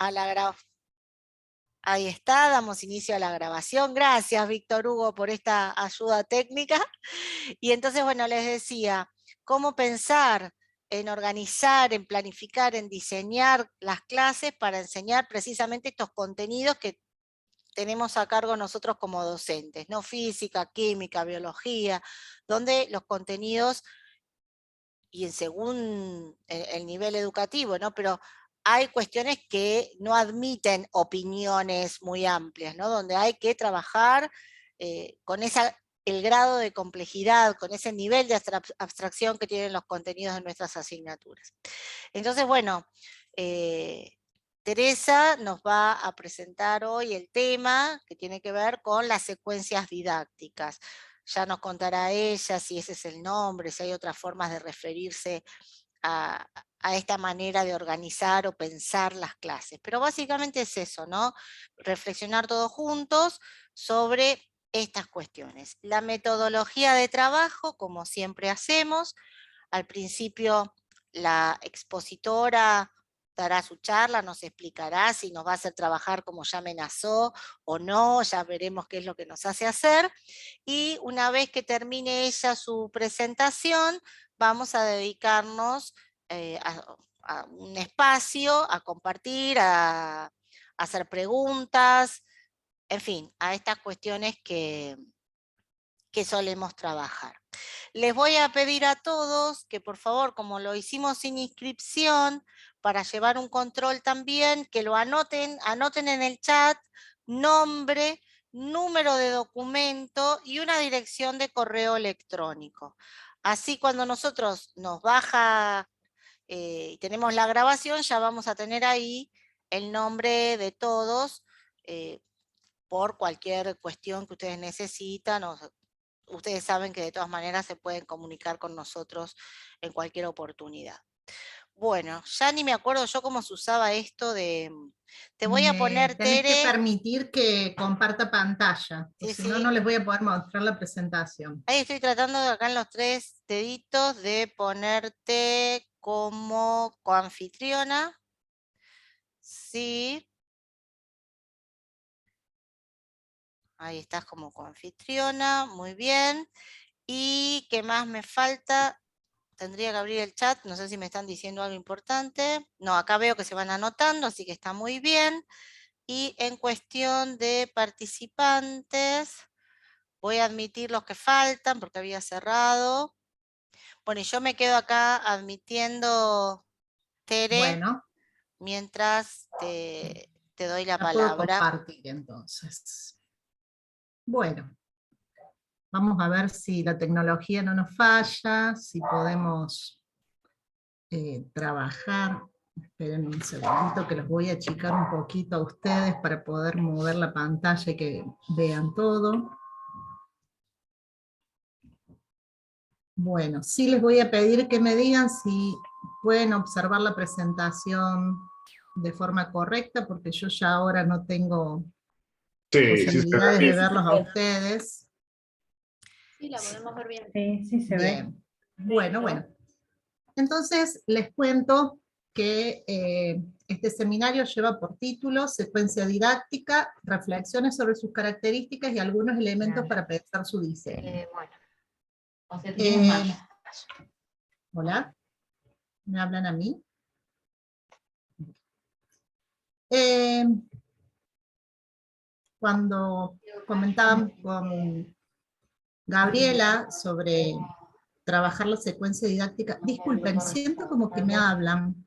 a la grabación. Ahí está, damos inicio a la grabación. Gracias, Víctor Hugo, por esta ayuda técnica. Y entonces, bueno, les decía, cómo pensar en organizar, en planificar, en diseñar las clases para enseñar precisamente estos contenidos que tenemos a cargo nosotros como docentes, ¿no? Física, química, biología, donde los contenidos, y en según el nivel educativo, ¿no? Pero hay cuestiones que no admiten opiniones muy amplias, ¿no? Donde hay que trabajar con el grado de complejidad, con ese nivel de abstracción que tienen los contenidos de nuestras asignaturas. Entonces, bueno, Teresa nos va a presentar hoy el tema que tiene que ver con las secuencias didácticas. Ya nos contará ella si ese es el nombre, si hay otras formas de referirse a, a esta manera de organizar o pensar las clases. Pero básicamente es eso, ¿no? Reflexionar todos juntos sobre estas cuestiones. La metodología de trabajo, como siempre hacemos, al principio la expositora dará su charla, nos explicará si nos va a hacer trabajar como ya amenazó o no, ya veremos qué es lo que nos hace hacer. Y una vez que termine ella su presentación, vamos a dedicarnos a un espacio, a compartir, a hacer preguntas, en fin, a estas cuestiones que solemos trabajar. Les voy a pedir a todos que por favor, como lo hicimos sin inscripción, para llevar un control también, que lo anoten en el chat, nombre, número de documento y una dirección de correo electrónico. Así cuando nosotros nos baja y tenemos la grabación, ya vamos a tener ahí el nombre de todos por cualquier cuestión que ustedes necesitan. Ustedes saben que de todas maneras se pueden comunicar con nosotros en cualquier oportunidad. Bueno, ya ni me acuerdo yo cómo se usaba esto de... Te voy a poner, Tenés que Tere... permitir que comparta pantalla, o Sí, si no, sí. no les voy a poder mostrar la presentación. Ahí estoy tratando de acá en los 3 deditos de ponerte como coanfitriona. Sí. Ahí estás como coanfitriona, muy bien. ¿Y qué más me falta? Tendría que abrir el chat, no sé si me están diciendo algo importante. No, acá veo que se van anotando, así que está muy bien. Y en cuestión de participantes, voy a admitir los que faltan porque había cerrado. Bueno, y yo me quedo acá admitiendo, Tere, Bueno, mientras te doy la la puedo palabra. compartir entonces. Bueno, vamos a ver si la tecnología no nos falla, si podemos trabajar. Esperen un segundito que los voy a achicar un poquito a ustedes para poder mover la pantalla y que vean todo. Bueno, sí les voy a pedir que me digan si pueden observar la presentación de forma correcta, porque yo ya ahora no tengo posibilidades de verlos a ustedes. Sí, la podemos ver bien. Sí, se ve. Bien. Bueno. Entonces les cuento que este seminario lleva por título Secuencia didáctica, reflexiones sobre sus características y algunos elementos para pensar su diseño. Bueno. O sea, tenemos más. Hola, ¿me hablan a mí? Cuando comentaban con Gabriela sobre trabajar la secuencia didáctica, disculpen, siento como que me hablan.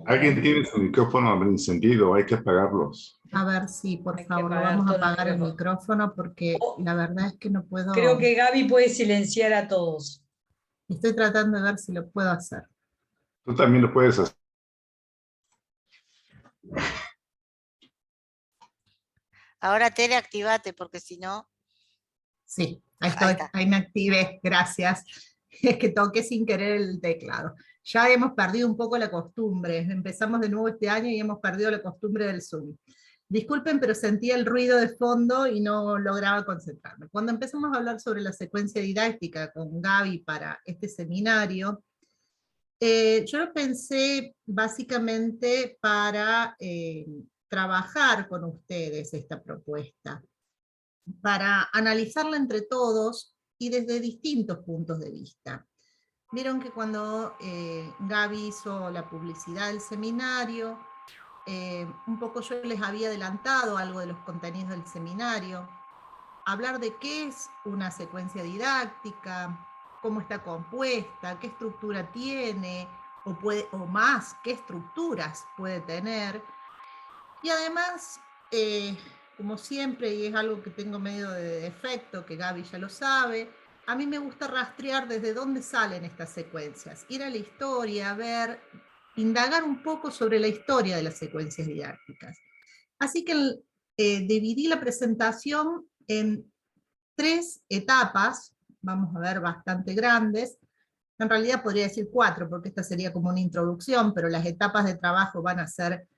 Alguien tiene su micrófono encendido, hay que apagarlos. A ver si, por favor, lo vamos a apagar el micrófono porque la verdad es que no puedo... Creo que Gaby puede silenciar a todos. Estoy tratando de ver si lo puedo hacer. Tú también lo puedes hacer. Ahora, Tere, activate, porque si no... Sí, ahí estoy, ahí me activé, gracias. Es que toqué sin querer el teclado. Ya hemos perdido un poco la costumbre, empezamos de nuevo este año y hemos perdido la costumbre del Zoom. Disculpen, pero sentía el ruido de fondo y no lograba concentrarme. Cuando empezamos a hablar sobre la secuencia didáctica con Gaby para este seminario, Yo lo pensé básicamente para trabajar con ustedes esta propuesta, para analizarla entre todos y desde distintos puntos de vista. Vieron que cuando Gaby hizo la publicidad del seminario, un poco yo les había adelantado algo de los contenidos del seminario, hablar de qué es una secuencia didáctica, cómo está compuesta, qué estructura tiene, o más, qué estructuras puede tener. Y además, como siempre, y es algo que tengo medio de defecto, que Gaby ya lo sabe, a mí me gusta rastrear desde dónde salen estas secuencias, ir a la historia, ver, indagar un poco sobre la historia de las secuencias didácticas. Así que dividí la presentación en 3 etapas, vamos a ver, bastante grandes. En realidad podría decir 4, porque esta sería como una introducción, pero las etapas de trabajo van a ser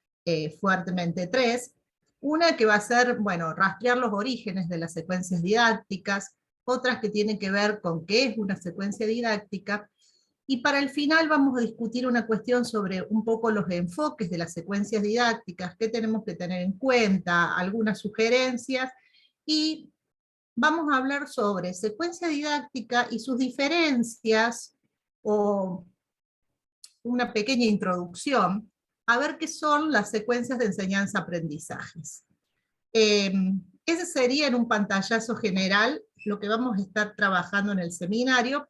fuertemente 3. Una que va a ser, bueno, rastrear los orígenes de las secuencias didácticas, otras que tienen que ver con qué es una secuencia didáctica, y para el final vamos a discutir una cuestión sobre un poco los enfoques de las secuencias didácticas, qué tenemos que tener en cuenta, algunas sugerencias, y vamos a hablar sobre secuencia didáctica y sus diferencias, o una pequeña introducción, a ver qué son las secuencias de enseñanza-aprendizajes. Ese sería en un pantallazo general lo que vamos a estar trabajando en el seminario.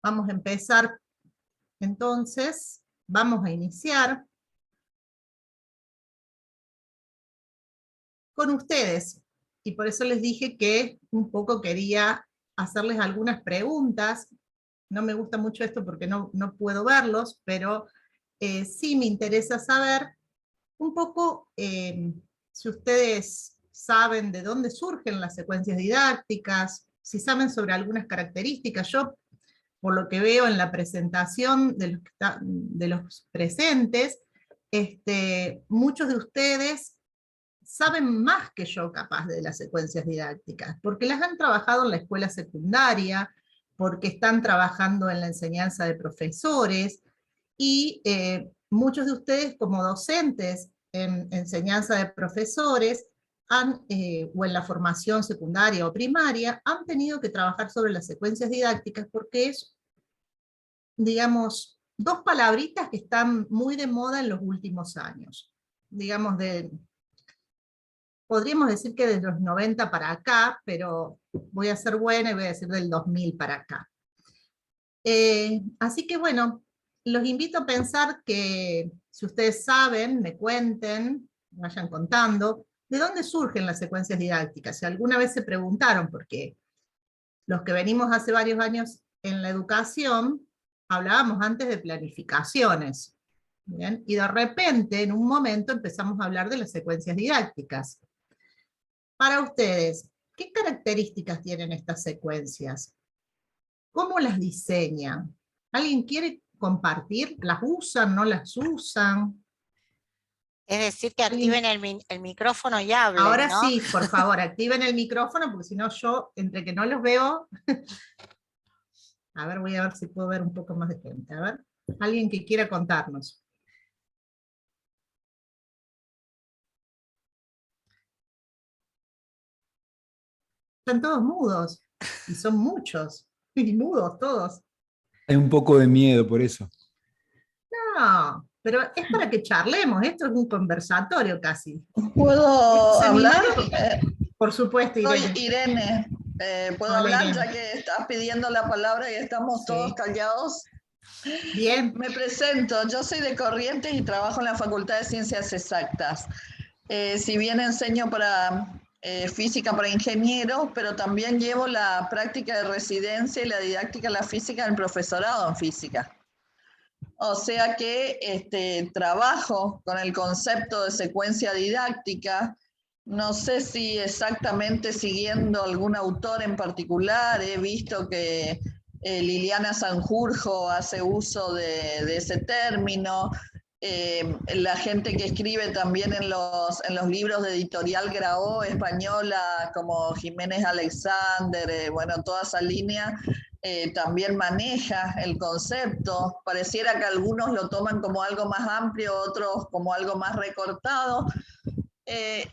Vamos a empezar, entonces, vamos a iniciar con ustedes, y por eso les dije que un poco quería hacerles algunas preguntas. No me gusta mucho esto porque no puedo verlos, pero sí me interesa saber un poco si ustedes saben de dónde surgen las secuencias didácticas, si saben sobre algunas características. Yo, por lo que veo en la presentación de los presentes, muchos de ustedes saben más que yo capaz de las secuencias didácticas, porque las han trabajado en la escuela secundaria, porque están trabajando en la enseñanza de profesores, y muchos de ustedes como docentes en enseñanza de profesores, o en la formación secundaria o primaria, han tenido que trabajar sobre las secuencias didácticas, porque es, digamos, 2 palabritas que están muy de moda en los últimos años. Digamos, podríamos decir que de los 90 para acá, pero voy a ser buena y voy a decir del 2000 para acá. Así que bueno, los invito a pensar que, si ustedes saben, me cuenten, vayan contando, ¿de dónde surgen las secuencias didácticas? Si alguna vez se preguntaron, porque los que venimos hace varios años en la educación, hablábamos antes de planificaciones, ¿bien? Y de repente, en un momento, empezamos a hablar de las secuencias didácticas. Para ustedes, ¿qué características tienen estas secuencias? ¿Cómo las diseñan? ¿Alguien quiere compartir? ¿Las usan? ¿No las usan? Es decir, que activen el micrófono y hablen, ahora ¿no? sí, por favor, activen el micrófono, porque si no yo, entre que no los veo... A ver, voy a ver si puedo ver un poco más de gente. A ver, alguien que quiera contarnos. Están todos mudos, y son muchos, y mudos todos. Hay un poco de miedo por eso. No, pero es para que charlemos, esto es un conversatorio casi. ¿Puedo hablar? Por supuesto, Irene. Soy Irene. ¿Puedo Hola, hablar Irene. ya que estás pidiendo la palabra y estamos todos callados? Bien. Me presento, yo soy de Corrientes y trabajo en la Facultad de Ciencias Exactas. Si bien enseño para física para ingenieros, pero también llevo la práctica de residencia y la didáctica de la física en el profesorado en física. O sea que trabajo con el concepto de secuencia didáctica. No sé si exactamente siguiendo algún autor en particular. He visto que Liliana Sanjurjo hace uso de ese término. La gente que escribe también en los libros de Editorial Graó española, como Jiménez Alexander, bueno, toda esa línea, también maneja el concepto. Pareciera que algunos lo toman como algo más amplio, otros como algo más recortado.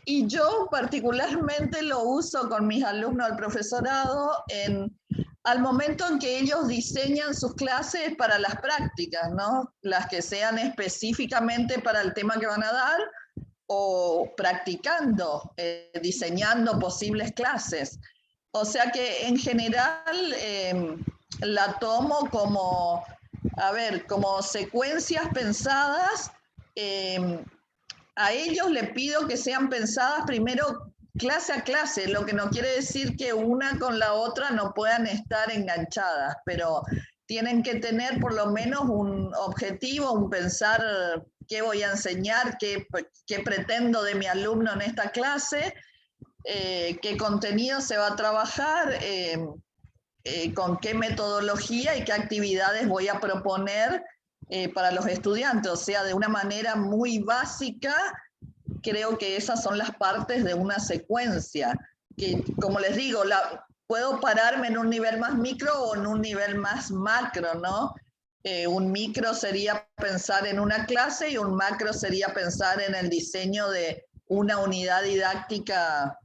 Y yo particularmente lo uso con mis alumnos del profesorado al momento en que ellos diseñan sus clases para las prácticas, ¿no? Las que sean específicamente para el tema que van a dar, o practicando, diseñando posibles clases. O sea que en general la tomo como, como secuencias pensadas. A ellos les pido que sean pensadas primero clase a clase, lo que no quiere decir que una con la otra no puedan estar enganchadas, pero tienen que tener por lo menos un objetivo, un pensar qué voy a enseñar, qué pretendo de mi alumno en esta clase, qué contenido se va a trabajar, con qué metodología y qué actividades voy a proponer para los estudiantes. O sea, de una manera muy básica, creo que esas son las partes de una secuencia, que como les digo, puedo pararme en un nivel más micro o en un nivel más macro, ¿no? Un micro sería pensar en una clase y un macro sería pensar en el diseño de una unidad didáctica.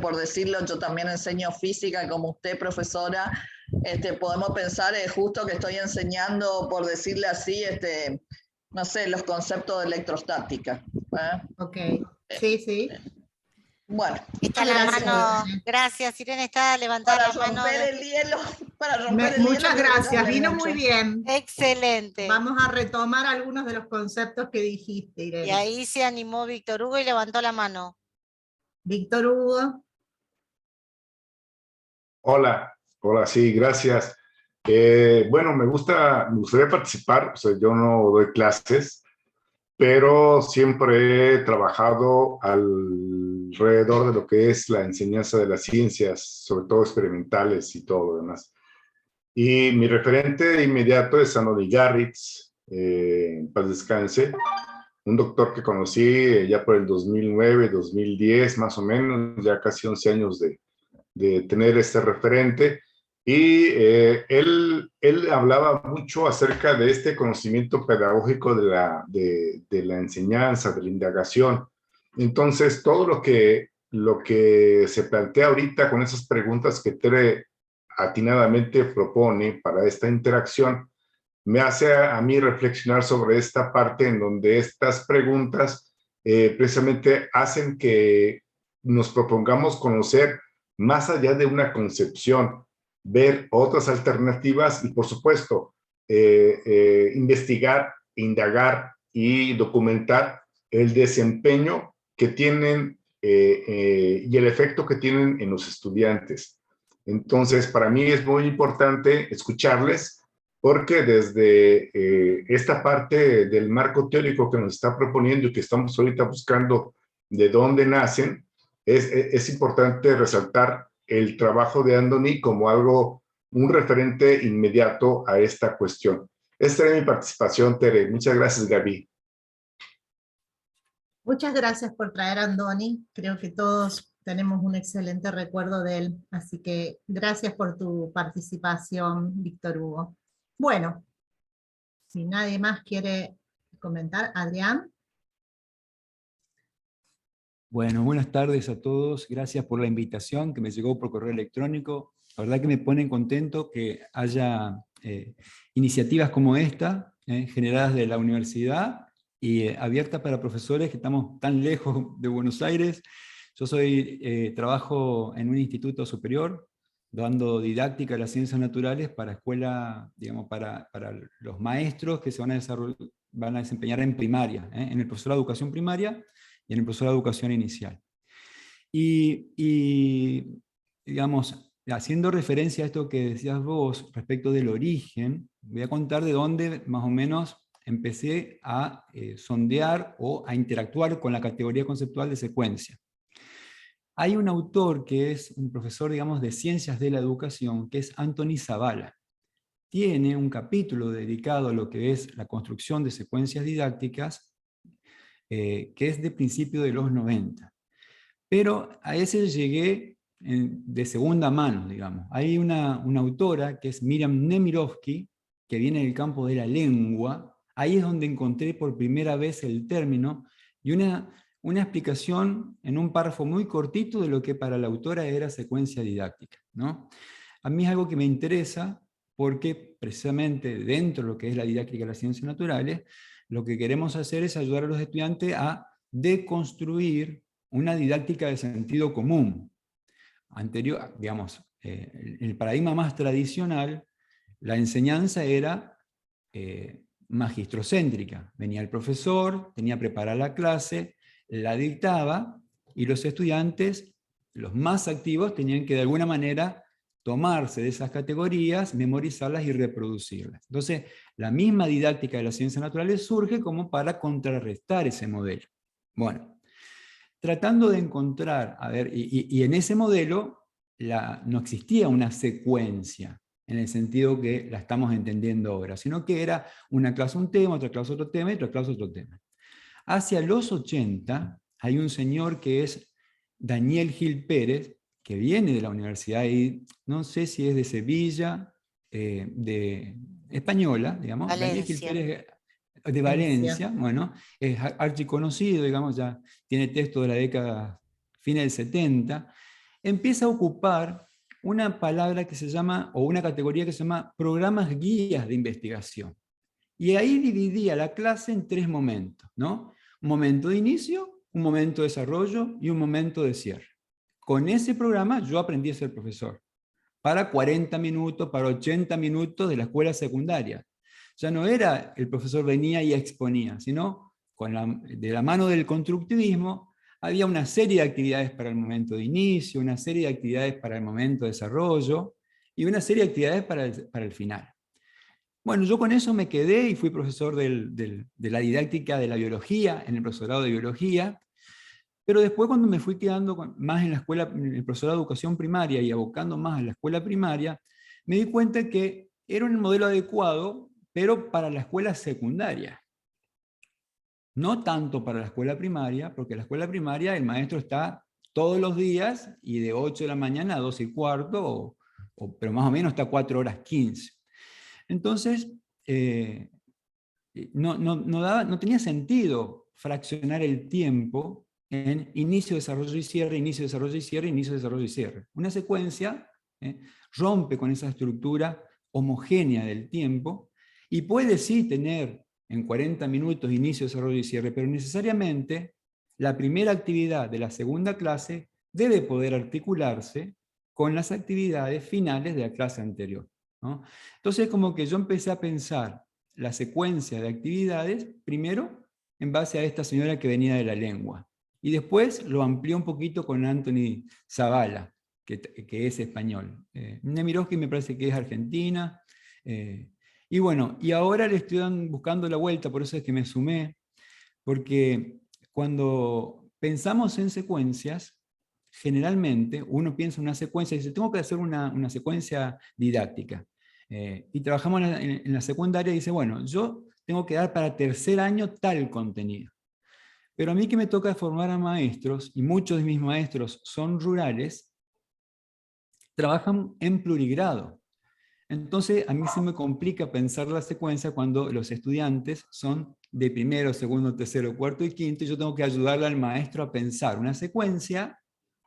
Por decirlo, yo también enseño física como usted, profesora. Podemos pensar justo que estoy enseñando, por decirle así, no sé, los conceptos de electrostática. Ok, sí, sí. Bueno. Está la mano, gracias, Irene, está levantada la mano. Para romper el hielo. Muchas gracias, vino muy bien. Excelente. Vamos a retomar algunos de los conceptos que dijiste, Irene. Y ahí se animó Víctor Hugo y levantó la mano. Víctor Hugo. Hola, sí, gracias. Bueno, me gustaría participar, o sea, yo no doy clases, pero siempre he trabajado alrededor de lo que es la enseñanza de las ciencias, sobre todo experimentales y todo lo demás. Y mi referente inmediato es Anody Garritz, en paz descanse, un doctor que conocí ya por el 2009, 2010 más o menos, ya casi 11 años de tener este referente. Y él hablaba mucho acerca de este conocimiento pedagógico de la enseñanza, de la indagación. Entonces, todo lo que se plantea ahorita con esas preguntas que Tere atinadamente propone para esta interacción, me hace a mí reflexionar sobre esta parte en donde estas preguntas precisamente hacen que nos propongamos conocer más allá de una concepción, ver otras alternativas y, por supuesto, investigar, indagar y documentar el desempeño que tienen y el efecto que tienen en los estudiantes. Entonces, para mí es muy importante escucharles, porque desde esta parte del marco teórico que nos está proponiendo y que estamos ahorita buscando de dónde nacen, es importante resaltar el trabajo de Andoni como un referente inmediato a esta cuestión. Esta es mi participación, Tere. Muchas gracias, Gaby. Muchas gracias por traer a Andoni. Creo que todos tenemos un excelente recuerdo de él. Así que gracias por tu participación, Víctor Hugo. Bueno, si nadie más quiere comentar, Adrián. Bueno, buenas tardes a todos. Gracias por la invitación que me llegó por correo electrónico. La verdad que me pone contento que haya iniciativas como esta, generadas de la universidad y abiertas para profesores que estamos tan lejos de Buenos Aires. Yo trabajo en un instituto superior, dando didáctica de las ciencias naturales para escuela, digamos, para los maestros que se van a desempeñar en primaria, en el profesorado de educación primaria y en el profesorado de educación inicial. Y digamos, haciendo referencia a esto que decías vos respecto del origen, voy a contar de dónde más o menos empecé a sondear o a interactuar con la categoría conceptual de secuencia. Hay un autor que es un profesor, digamos, de ciencias de la educación, que es Anthony Zavala. Tiene un capítulo dedicado a lo que es la construcción de secuencias didácticas, que es de principio de los 90. Pero a ese llegué de segunda mano, digamos. Hay una autora que es Miriam Nemirovsky, que viene del campo de la lengua. Ahí es donde encontré por primera vez el término y una explicación en un párrafo muy cortito de lo que para la autora era secuencia didáctica, ¿no? A mí es algo que me interesa porque precisamente dentro de lo que es la didáctica de las ciencias naturales, lo que queremos hacer es ayudar a los estudiantes a deconstruir una didáctica de sentido común. Anterior, digamos, el paradigma más tradicional, la enseñanza era magistrocéntrica. Venía el profesor, tenía preparada la clase, la dictaba, y los estudiantes, los más activos, tenían que de alguna manera tomarse de esas categorías, memorizarlas y reproducirlas. Entonces, la misma didáctica de las ciencias naturales surge como para contrarrestar ese modelo. Bueno, tratando de encontrar, a ver, y en ese modelo no existía una secuencia, en el sentido que la estamos entendiendo ahora, sino que era una clase un tema, otra clase otro tema, y otra clase otro tema. Hacia los 80 hay un señor que es Daniel Gil Pérez, que viene de la universidad, y no sé si es de Sevilla, de española, digamos. Valencia. Daniel Gil Pérez de Valencia, bueno, es archiconocido, digamos, ya tiene texto de la década, fines del 70, empieza a ocupar una palabra que se llama, o una categoría que se llama programas guías de investigación. Y ahí dividía la clase en 3 momentos, ¿no? Un momento de inicio, un momento de desarrollo y un momento de cierre. Con ese programa yo aprendí a ser profesor, para 40 minutos, para 80 minutos de la escuela secundaria. Ya no era el profesor venía y exponía, sino de la mano del constructivismo había una serie de actividades para el momento de inicio, una serie de actividades para el momento de desarrollo y una serie de actividades para el final. Bueno, yo con eso me quedé y fui profesor de la didáctica de la biología, en el profesorado de biología, pero después cuando me fui quedando más en la escuela, en el profesorado de educación primaria y abocando más a la escuela primaria, me di cuenta que era un modelo adecuado, pero para la escuela secundaria. No tanto para la escuela primaria, porque en la escuela primaria el maestro está todos los días y de 8 de la mañana a 12 y cuarto, pero más o menos está 4 horas 15. Entonces, no tenía sentido fraccionar el tiempo en inicio, desarrollo y cierre, inicio, desarrollo y cierre, inicio, desarrollo y cierre. Una secuencia rompe con esa estructura homogénea del tiempo y puede sí tener en 40 minutos inicio, desarrollo y cierre, pero necesariamente la primera actividad de la segunda clase debe poder articularse con las actividades finales de la clase anterior, ¿no? Entonces, como que yo empecé a pensar la secuencia de actividades, primero en base a esta señora que venía de la lengua, y después lo amplió un poquito con Anthony Zavala, que es español. Nemirovsky me parece que es argentina, y bueno, y ahora le estoy buscando la vuelta, por eso es que me sumé, porque cuando pensamos en secuencias, generalmente uno piensa en una secuencia y dice, tengo que hacer una secuencia didáctica. Y trabajamos en la secundaria y dice, bueno, yo tengo que dar para tercer año tal contenido. Pero a mí que me toca formar a maestros, y muchos de mis maestros son rurales, trabajan en plurigrado. Entonces a mí se me complica pensar la secuencia cuando los estudiantes son de primero, segundo, tercero, cuarto y quinto, y yo tengo que ayudarle al maestro a pensar una secuencia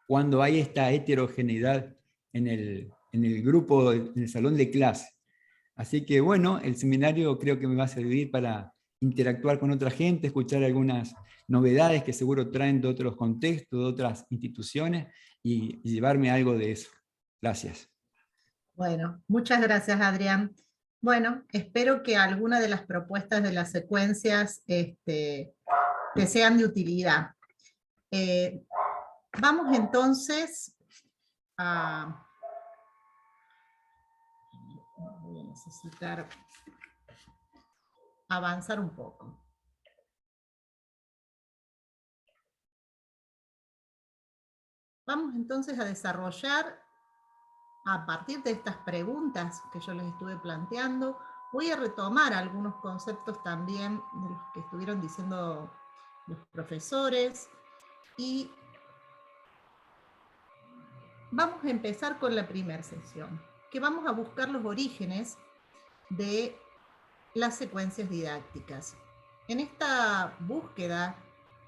cuando hay esta heterogeneidad en el grupo, en el salón de clase. Así que bueno, el seminario creo que me va a servir para interactuar con otra gente, escuchar algunas novedades que seguro traen de otros contextos, de otras instituciones, y llevarme algo de eso. Gracias. Bueno, muchas gracias, Adrián. Bueno, espero que alguna de las propuestas de las secuencias te sean de utilidad. Vamos entonces a... Voy a necesitar avanzar un poco. Vamos entonces a desarrollar, a partir de estas preguntas que yo les estuve planteando, voy a retomar algunos conceptos también de los que estuvieron diciendo los profesores, y vamos a empezar con la primera sesión, que vamos a buscar los orígenes de las secuencias didácticas. En esta búsqueda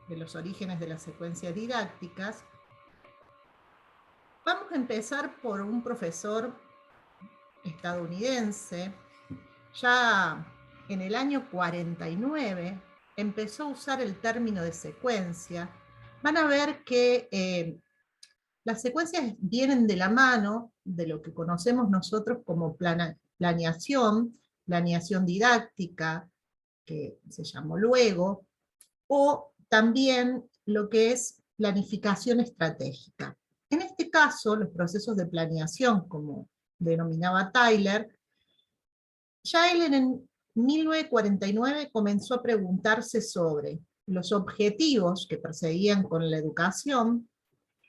de los orígenes de las secuencias didácticas, vamos a empezar por un profesor estadounidense. Ya en el año 49 empezó a usar el término de secuencia. Van a ver que las secuencias vienen de la mano de lo que conocemos nosotros como planeación didáctica, que se llamó luego, o también lo que es planificación estratégica. En este caso, los procesos de planeación, como denominaba Tyler, ya él en 1949 comenzó a preguntarse sobre los objetivos que perseguían con la educación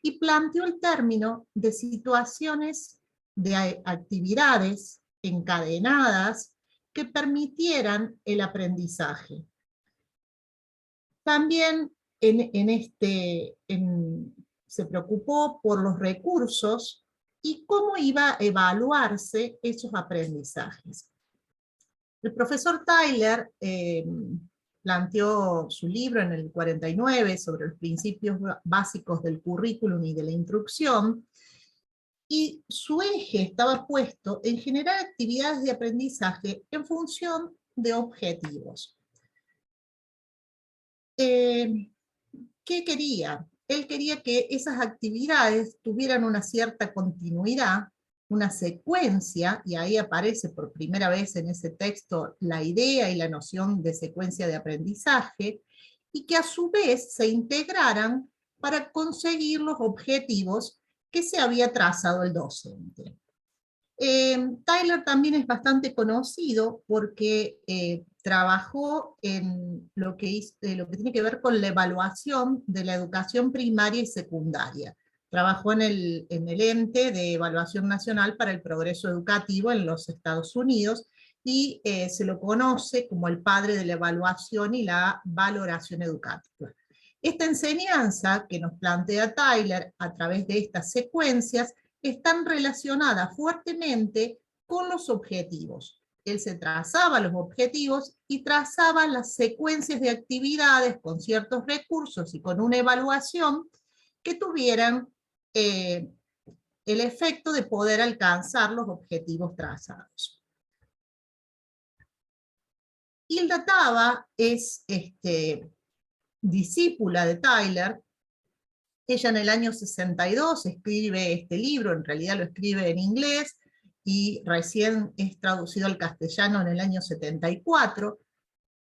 y planteó el término de situaciones de actividades encadenadas que permitieran el aprendizaje. También se preocupó por los recursos y cómo iba a evaluarse esos aprendizajes. El profesor Tyler planteó su libro en el 49 sobre los principios básicos del currículum y de la instrucción, y su eje estaba puesto en generar actividades de aprendizaje en función de objetivos. ¿Qué quería? Él quería que esas actividades tuvieran una cierta continuidad, una secuencia, y ahí aparece por primera vez en ese texto la idea y la noción de secuencia de aprendizaje, y que a su vez se integraran para conseguir los objetivos que se había trazado el docente. Tyler también es bastante conocido porque trabajó en lo que tiene que ver con la evaluación de la educación primaria y secundaria. Trabajó en el ente de evaluación nacional para el progreso educativo en los Estados Unidos, y se lo conoce como el padre de la evaluación y la valoración educativa. Esta enseñanza que nos plantea Tyler a través de estas secuencias están relacionadas fuertemente con los objetivos. Él se trazaba los objetivos y trazaba las secuencias de actividades con ciertos recursos y con una evaluación que tuvieran el efecto de poder alcanzar los objetivos trazados. Hilda Taba es discípula de Tyler. Ella en el año 62 escribe este libro, en realidad lo escribe en inglés, y recién es traducido al castellano en el año 74,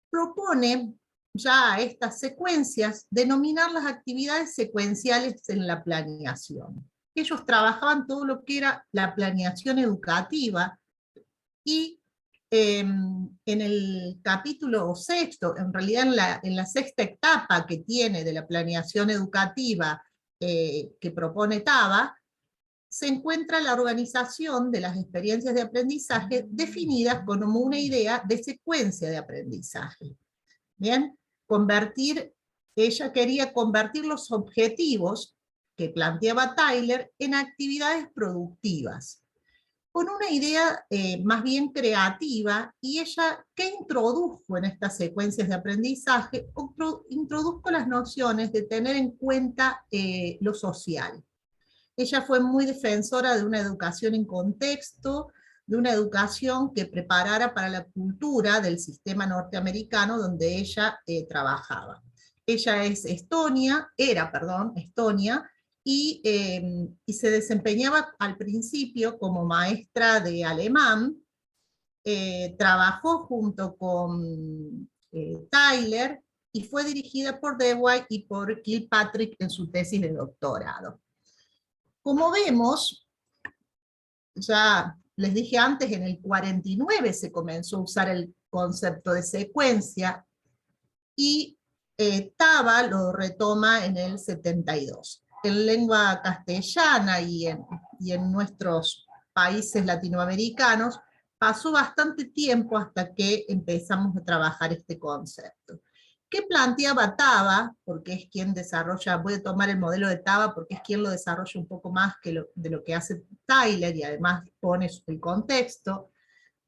propone ya a estas secuencias denominar las actividades secuenciales en la planeación. Ellos trabajaban todo lo que era la planeación educativa, y en el capítulo sexto, en realidad en la sexta etapa que tiene de la planeación educativa que propone Taba, se encuentra la organización de las experiencias de aprendizaje definidas como una idea de secuencia de aprendizaje. Bien, ella quería convertir los objetivos que planteaba Tyler en actividades productivas, con una idea más bien creativa, y ella, ¿qué introdujo en estas secuencias de aprendizaje? Introdujo las nociones de tener en cuenta lo social. Ella fue muy defensora de una educación en contexto, de una educación que preparara para la cultura del sistema norteamericano donde ella trabajaba. Ella era Estonia, y se desempeñaba al principio como maestra de alemán. Trabajó junto con Tyler, y fue dirigida por Dewey y por Kilpatrick en su tesis de doctorado. Como vemos, ya les dije antes, en el 49 se comenzó a usar el concepto de secuencia, y Taba lo retoma en el 72. En lengua castellana y en nuestros países latinoamericanos pasó bastante tiempo hasta que empezamos a trabajar este concepto. que planteaba Taba, porque es quien desarrolla, voy a tomar el modelo de Taba porque es quien lo desarrolla un poco más de lo que hace Tyler, y además pone el contexto,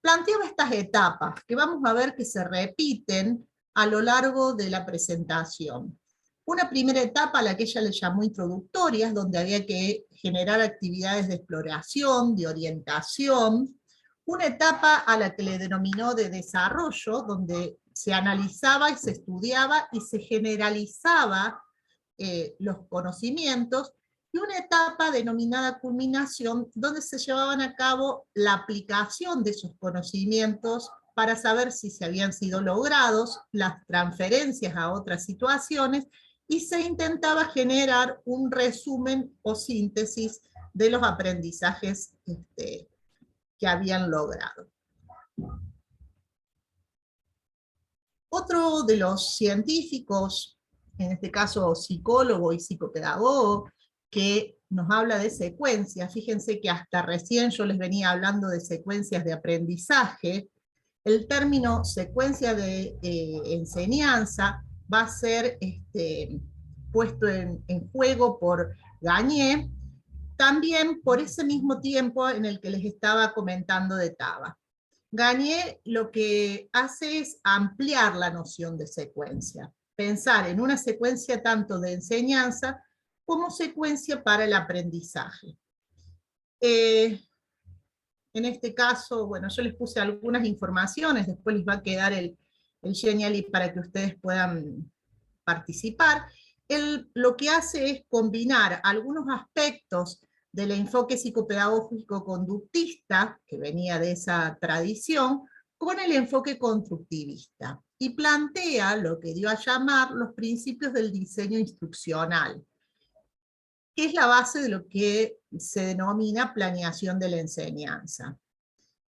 planteaba estas etapas, que vamos a ver que se repiten a lo largo de la presentación. Una primera etapa a la que ella le llamó introductorias, donde había que generar actividades de exploración, de orientación. Una etapa a la que le denominó de desarrollo, donde se analizaba y se estudiaba y se generalizaba los conocimientos, y una etapa denominada culminación, donde se llevaban a cabo la aplicación de esos conocimientos para saber si se habían sido logrados, las transferencias a otras situaciones, y se intentaba generar un resumen o síntesis de los aprendizajes que habían logrado. Otro de los científicos, en este caso psicólogo y psicopedagogo, que nos habla de secuencias, fíjense que hasta recién yo les venía hablando de secuencias de aprendizaje, el término secuencia de enseñanza va a ser puesto en juego por Gagné, también por ese mismo tiempo en el que les estaba comentando de Taba. Gagné lo que hace es ampliar la noción de secuencia, pensar en una secuencia tanto de enseñanza como secuencia para el aprendizaje. En este caso, bueno, yo les puse algunas informaciones, después les va a quedar el Genially para que ustedes puedan participar. Él lo que hace es combinar algunos aspectos del enfoque psicopedagógico conductista, que venía de esa tradición, con el enfoque constructivista, y plantea lo que dio a llamar los principios del diseño instruccional, que es la base de lo que se denomina planeación de la enseñanza.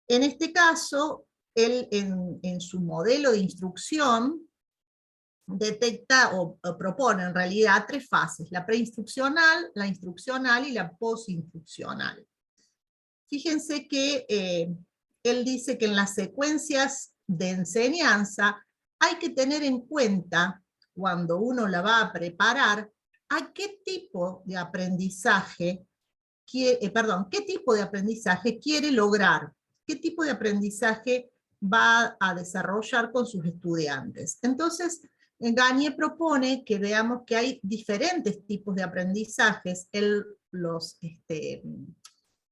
En este caso, él en su modelo de instrucción detecta o propone en realidad 3 fases: la preinstruccional, la instruccional y la postinstruccional. Fíjense que él dice que en las secuencias de enseñanza hay que tener en cuenta, cuando uno la va a preparar, a qué tipo de aprendizaje quiere lograr, qué tipo de aprendizaje va a desarrollar con sus estudiantes. Entonces, Gagné propone que veamos que hay diferentes tipos de aprendizajes. Él los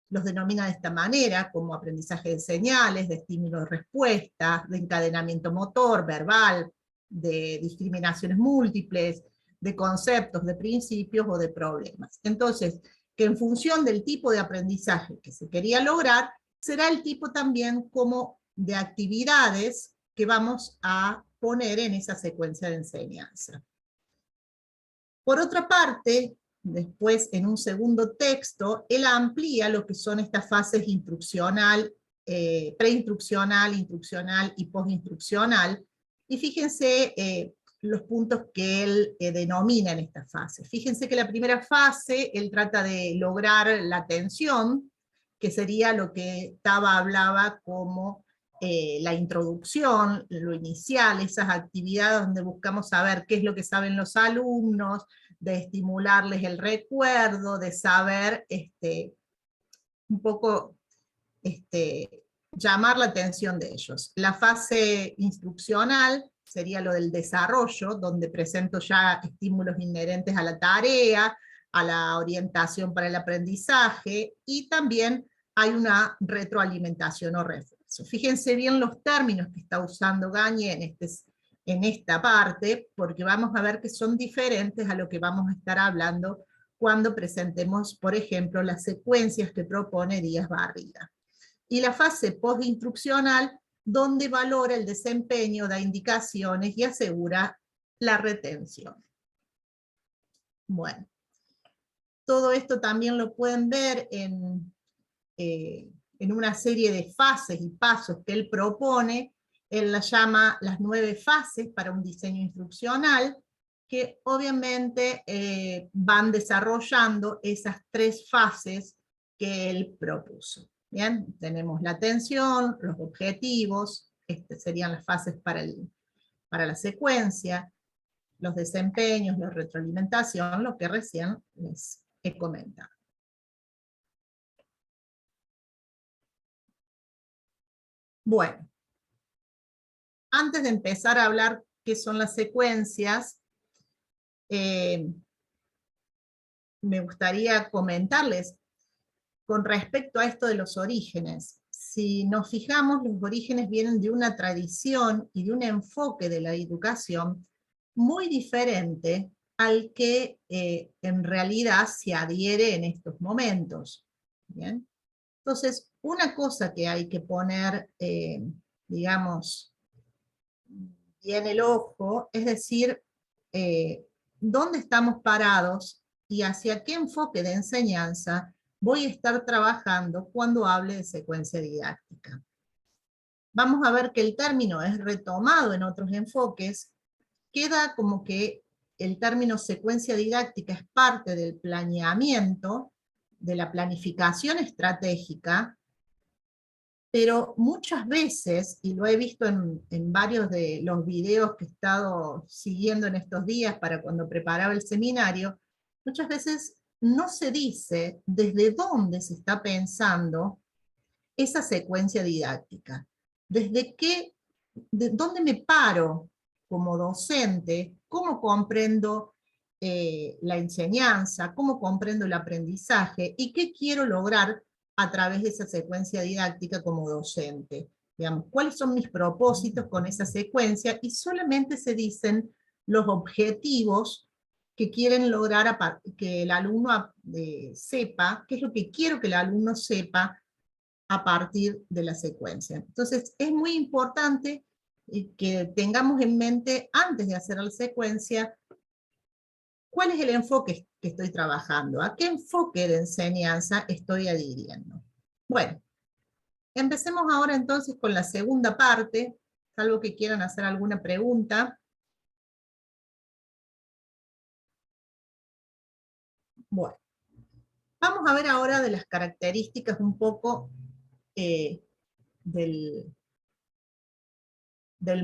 denomina de esta manera, como aprendizaje de señales, de estímulos-respuestas, de encadenamiento motor, verbal, de discriminaciones múltiples, de conceptos, de principios o de problemas. Entonces, que en función del tipo de aprendizaje que se quería lograr, será el tipo también como de actividades que vamos a poner en esa secuencia de enseñanza. Por otra parte, después en un segundo texto, él amplía lo que son estas fases instruccional, preinstruccional, instruccional y postinstruccional, y fíjense los puntos que él denomina en esta fase. Fíjense que la primera fase, él trata de lograr la atención, que sería lo que Taba hablaba como la introducción, lo inicial, esas actividades donde buscamos saber qué es lo que saben los alumnos, de estimularles el recuerdo, de saber un poco llamar la atención de ellos. La fase instruccional sería lo del desarrollo, donde presento ya estímulos inherentes a la tarea, a la orientación para el aprendizaje, y también hay una retroalimentación o refuerzo. Fíjense bien los términos que está usando Gagné en esta parte, porque vamos a ver que son diferentes a lo que vamos a estar hablando cuando presentemos, por ejemplo, las secuencias que propone Díaz Barriga. Y la fase postinstruccional, donde valora el desempeño, da indicaciones y asegura la retención. Bueno, todo esto también lo pueden ver en una serie de fases y pasos que él propone. Él las llama las 9 fases para un diseño instruccional, que obviamente van desarrollando esas 3 fases que él propuso. Bien, tenemos la atención, los objetivos, serían las fases para la secuencia, los desempeños, la retroalimentación, lo que recién les he comentado. Bueno, antes de empezar a hablar qué son las secuencias, me gustaría comentarles con respecto a esto de los orígenes. Si nos fijamos, los orígenes vienen de una tradición y de un enfoque de la educación muy diferente al que en realidad se adhiere en estos momentos. ¿Bien? Entonces, una cosa que hay que poner, digamos, bien el ojo, es decir, dónde estamos parados y hacia qué enfoque de enseñanza voy a estar trabajando cuando hable de secuencia didáctica. Vamos a ver que el término es retomado en otros enfoques, queda como que el término secuencia didáctica es parte del planeamiento, de la planificación estratégica, pero muchas veces, y lo he visto en varios de los videos que he estado siguiendo en estos días para cuando preparaba el seminario, muchas veces no se dice desde dónde se está pensando esa secuencia didáctica. ¿De dónde me paro como docente? ¿Cómo comprendo la enseñanza? ¿Cómo comprendo el aprendizaje? ¿Y qué quiero lograr a través de esa secuencia didáctica como docente? Digamos, ¿cuáles son mis propósitos con esa secuencia? Y solamente se dicen los objetivos que quieren lograr que el alumno sepa, qué es lo que quiero que el alumno sepa a partir de la secuencia. Entonces, es muy importante que tengamos en mente, antes de hacer la secuencia, cuál es el enfoque que estoy trabajando, a qué enfoque de enseñanza estoy adhiriendo. Bueno, empecemos ahora entonces con la segunda parte, salvo que quieran hacer alguna pregunta. Bueno, vamos a ver ahora de las características un poco del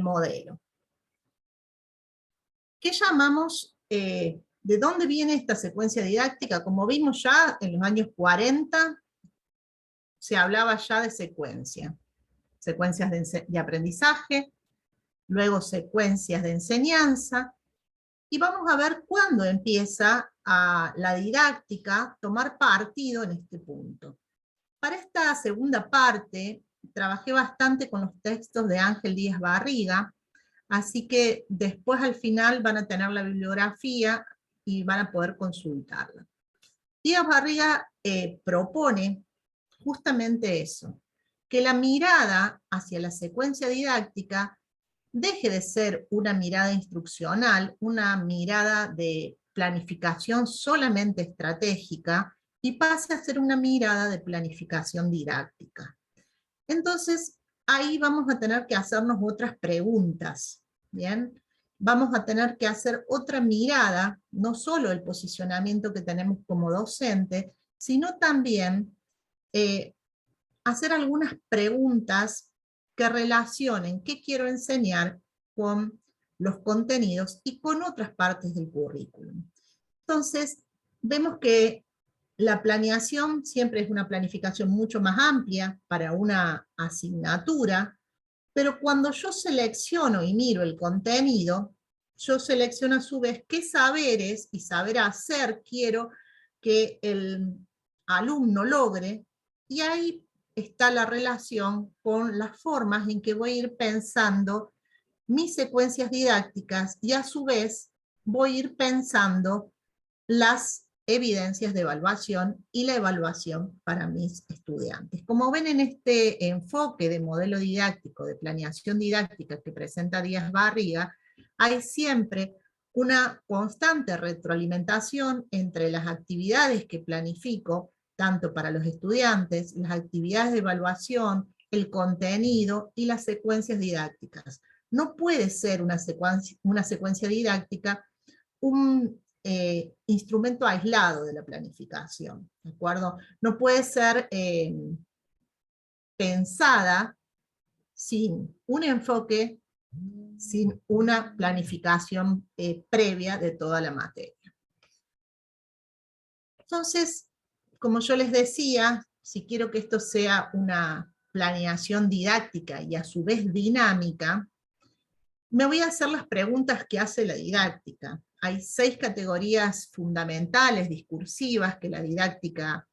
modelo. ¿Qué llamamos, de dónde viene esta secuencia didáctica? Como vimos ya en los años 40, se hablaba ya de secuencias de aprendizaje, luego secuencias de enseñanza, y vamos a ver cuándo empieza la didáctica a tomar partido en este punto. Para esta segunda parte, trabajé bastante con los textos de Ángel Díaz Barriga, así que después al final van a tener la bibliografía y van a poder consultarla. Díaz Barriga propone justamente eso, que la mirada hacia la secuencia didáctica deje de ser una mirada instruccional, una mirada de planificación solamente estratégica, y pase a ser una mirada de planificación didáctica. Entonces, ahí vamos a tener que hacernos otras preguntas, ¿bien? Vamos a tener que hacer otra mirada, no solo el posicionamiento que tenemos como docente, sino también hacer algunas preguntas que relacionen qué quiero enseñar con los contenidos y con otras partes del currículum. Entonces, vemos que la planeación siempre es una planificación mucho más amplia para una asignatura, pero cuando yo selecciono y miro el contenido, yo selecciono a su vez qué saberes y saber hacer quiero que el alumno logre, y ahí está la relación con las formas en que voy a ir pensando mis secuencias didácticas, y a su vez voy a ir pensando las evidencias de evaluación y la evaluación para mis estudiantes. Como ven en este enfoque de modelo didáctico, de planeación didáctica que presenta Díaz Barriga, hay siempre una constante retroalimentación entre las actividades que planifico, tanto para los estudiantes, las actividades de evaluación, el contenido y las secuencias didácticas. No puede ser una secuencia didáctica un instrumento aislado de la planificación, ¿de acuerdo? No puede ser pensada sin un enfoque sin una planificación previa de toda la materia. Entonces, como yo les decía, si quiero que esto sea una planeación didáctica y a su vez dinámica, me voy a hacer las preguntas que hace la didáctica. Hay 6 categorías fundamentales, discursivas, que la didáctica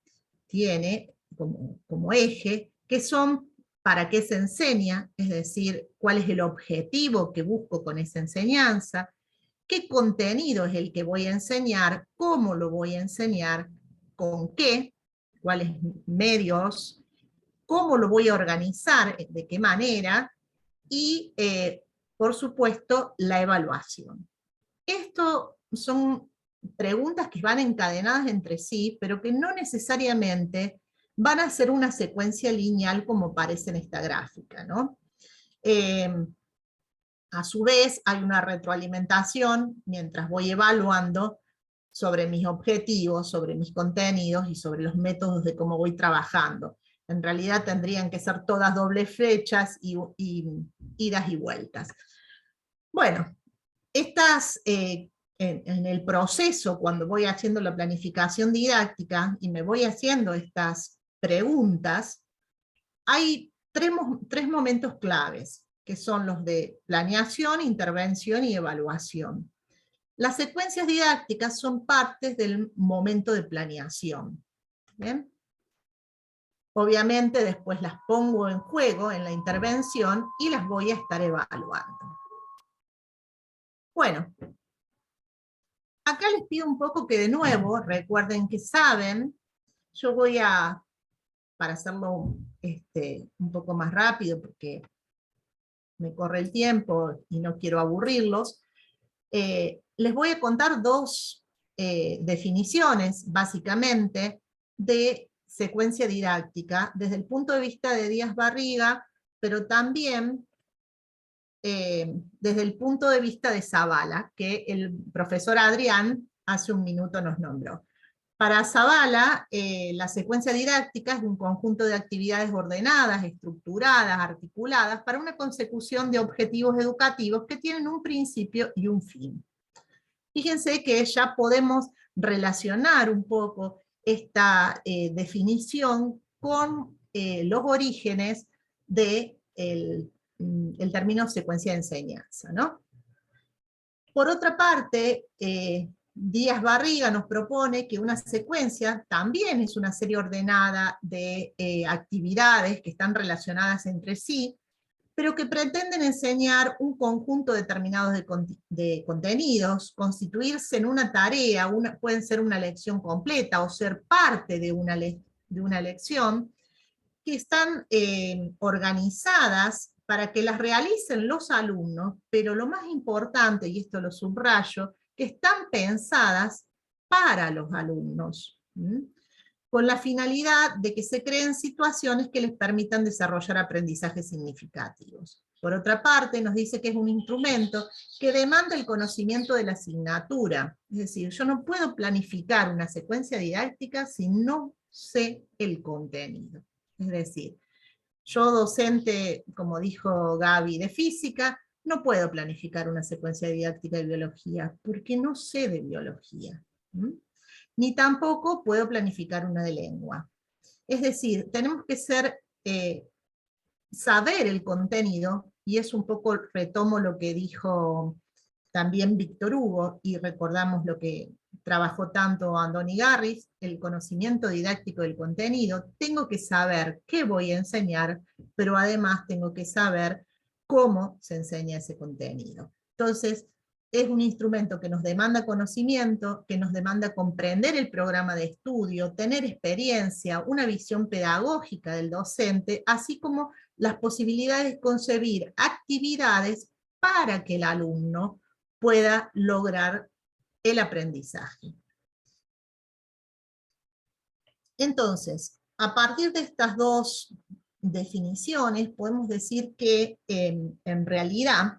tiene como eje, que son para qué se enseña, es decir, cuál es el objetivo que busco con esa enseñanza, qué contenido es el que voy a enseñar, cómo lo voy a enseñar, con qué, cuáles medios, cómo lo voy a organizar, de qué manera, y por supuesto la evaluación. Esto son preguntas que van encadenadas entre sí, pero que no necesariamente van a ser una secuencia lineal como parece en esta gráfica, ¿no? A su vez, hay una retroalimentación mientras voy evaluando sobre mis objetivos, sobre mis contenidos y sobre los métodos de cómo voy trabajando. En realidad tendrían que ser todas dobles flechas y idas y vueltas. Bueno, en el proceso, cuando voy haciendo la planificación didáctica y me voy haciendo estas preguntas, hay tres momentos claves, que son los de planeación, intervención y evaluación. Las secuencias didácticas son partes del momento de planeación. ¿Bien? Obviamente después las pongo en juego en la intervención y las voy a estar evaluando. Bueno, acá les pido un poco que de nuevo, recuerden que saben, yo voy a, para hacerlo un poco más rápido, porque me corre el tiempo y no quiero aburrirlos, les voy a contar 2 definiciones, básicamente, de secuencia didáctica, desde el punto de vista de Díaz Barriga, pero también desde el punto de vista de Zavala, que el profesor Adrián hace un minuto nos nombró. Para Zavala, la secuencia didáctica es un conjunto de actividades ordenadas, estructuradas, articuladas, para una consecución de objetivos educativos que tienen un principio y un fin. Fíjense que ya podemos relacionar un poco esta definición con los orígenes del el término secuencia de enseñanza, ¿no? Por otra parte, Díaz Barriga nos propone que una secuencia también es una serie ordenada de actividades que están relacionadas entre sí, pero que pretenden enseñar un conjunto determinado de contenidos, constituirse en una tarea, pueden ser una lección completa o ser parte de una lección, que están organizadas para que las realicen los alumnos, pero lo más importante, y esto lo subrayo, que están pensadas para los alumnos, con la finalidad de que se creen situaciones que les permitan desarrollar aprendizajes significativos. Por otra parte, nos dice que es un instrumento que demanda el conocimiento de la asignatura, es decir, yo no puedo planificar una secuencia didáctica si no sé el contenido. Es decir, yo docente, como dijo Gaby, de física, no puedo planificar una secuencia didáctica de biología, porque no sé de biología. Ni tampoco puedo planificar una de lengua. Es decir, tenemos que saber el contenido, y es un poco, retomo lo que dijo también Víctor Hugo, y recordamos lo que trabajó tanto Andoni Garris, el conocimiento didáctico del contenido. Tengo que saber qué voy a enseñar, pero además tengo que saber cómo se enseña ese contenido. Entonces, es un instrumento que nos demanda conocimiento, que nos demanda comprender el programa de estudio, tener experiencia, una visión pedagógica del docente, así como las posibilidades de concebir actividades para que el alumno pueda lograr el aprendizaje. Entonces, a partir de estas 2 definiciones, podemos decir que en realidad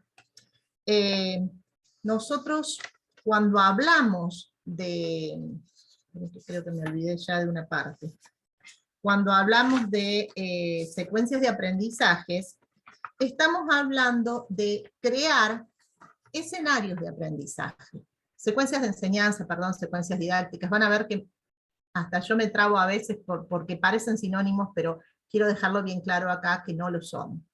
nosotros cuando hablamos de, creo que me olvidé ya de una parte, cuando hablamos de secuencias de aprendizajes, estamos hablando de crear escenarios de aprendizaje. Secuencias de enseñanza, perdón, secuencias didácticas. Van a ver que hasta yo me trabo a veces porque parecen sinónimos, pero quiero dejarlo bien claro acá que no lo son.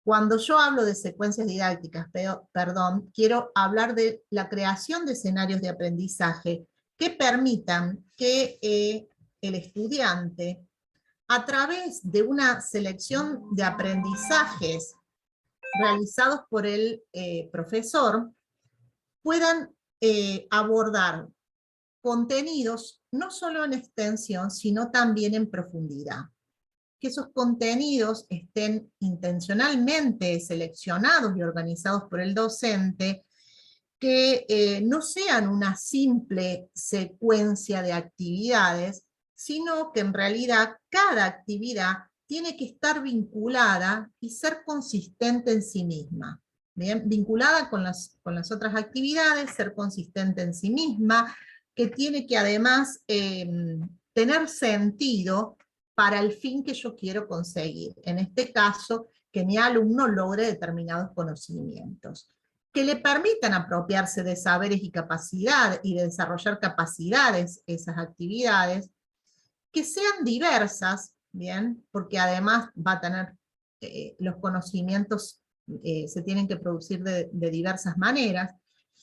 Cuando yo hablo de secuencias didácticas, perdón, quiero hablar de la creación de escenarios de aprendizaje que permitan que el estudiante, a través de una selección de aprendizajes realizados por el profesor, puedan abordar contenidos no solo en extensión, sino también en profundidad. Que esos contenidos estén intencionalmente seleccionados y organizados por el docente, que no sean una simple secuencia de actividades, sino que en realidad cada actividad tiene que estar vinculada y ser consistente en sí misma. ¿Bien? Vinculada con las otras actividades, ser consistente en sí misma, que tiene que además tener sentido para el fin que yo quiero conseguir. En este caso, que mi alumno logre determinados conocimientos, que le permitan apropiarse de saberes y capacidades, y de desarrollar capacidades, esas actividades, que sean diversas, ¿bien? Porque además va a tener, los conocimientos se tienen que producir de diversas maneras,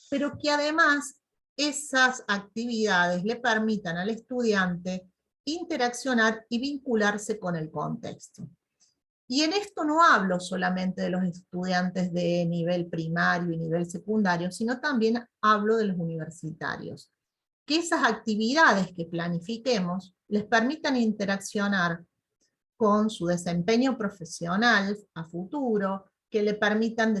pero que además esas actividades le permitan al estudiante interaccionar y vincularse con el contexto. Y en esto no hablo solamente de los estudiantes de nivel primario y nivel secundario, sino también hablo de los universitarios. Que esas actividades que planifiquemos les permitan interaccionar con su desempeño profesional a futuro, que le permitan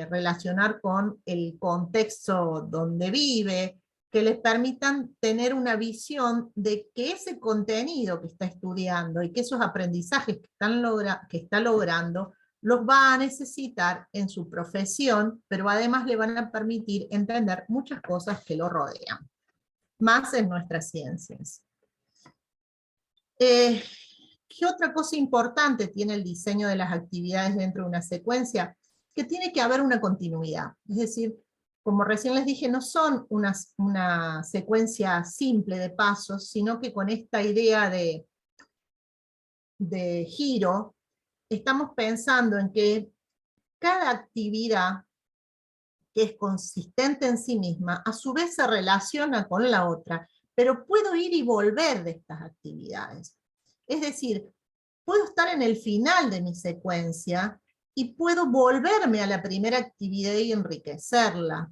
relacionar con el contexto donde vive, que les permitan tener una visión de que ese contenido que está estudiando y que esos aprendizajes que está logrando, los va a necesitar en su profesión, pero además le van a permitir entender muchas cosas que lo rodean, más en nuestras ciencias. ¿Qué otra cosa importante tiene el diseño de las actividades dentro de una secuencia? Que tiene que haber una continuidad. Es decir, como recién les dije, no son una secuencia simple de pasos, sino que con esta idea de giro, estamos pensando en que cada actividad que es consistente en sí misma, a su vez se relaciona con la otra, pero puedo ir y volver de estas actividades. Es decir, puedo estar en el final de mi secuencia y puedo volverme a la primera actividad y enriquecerla.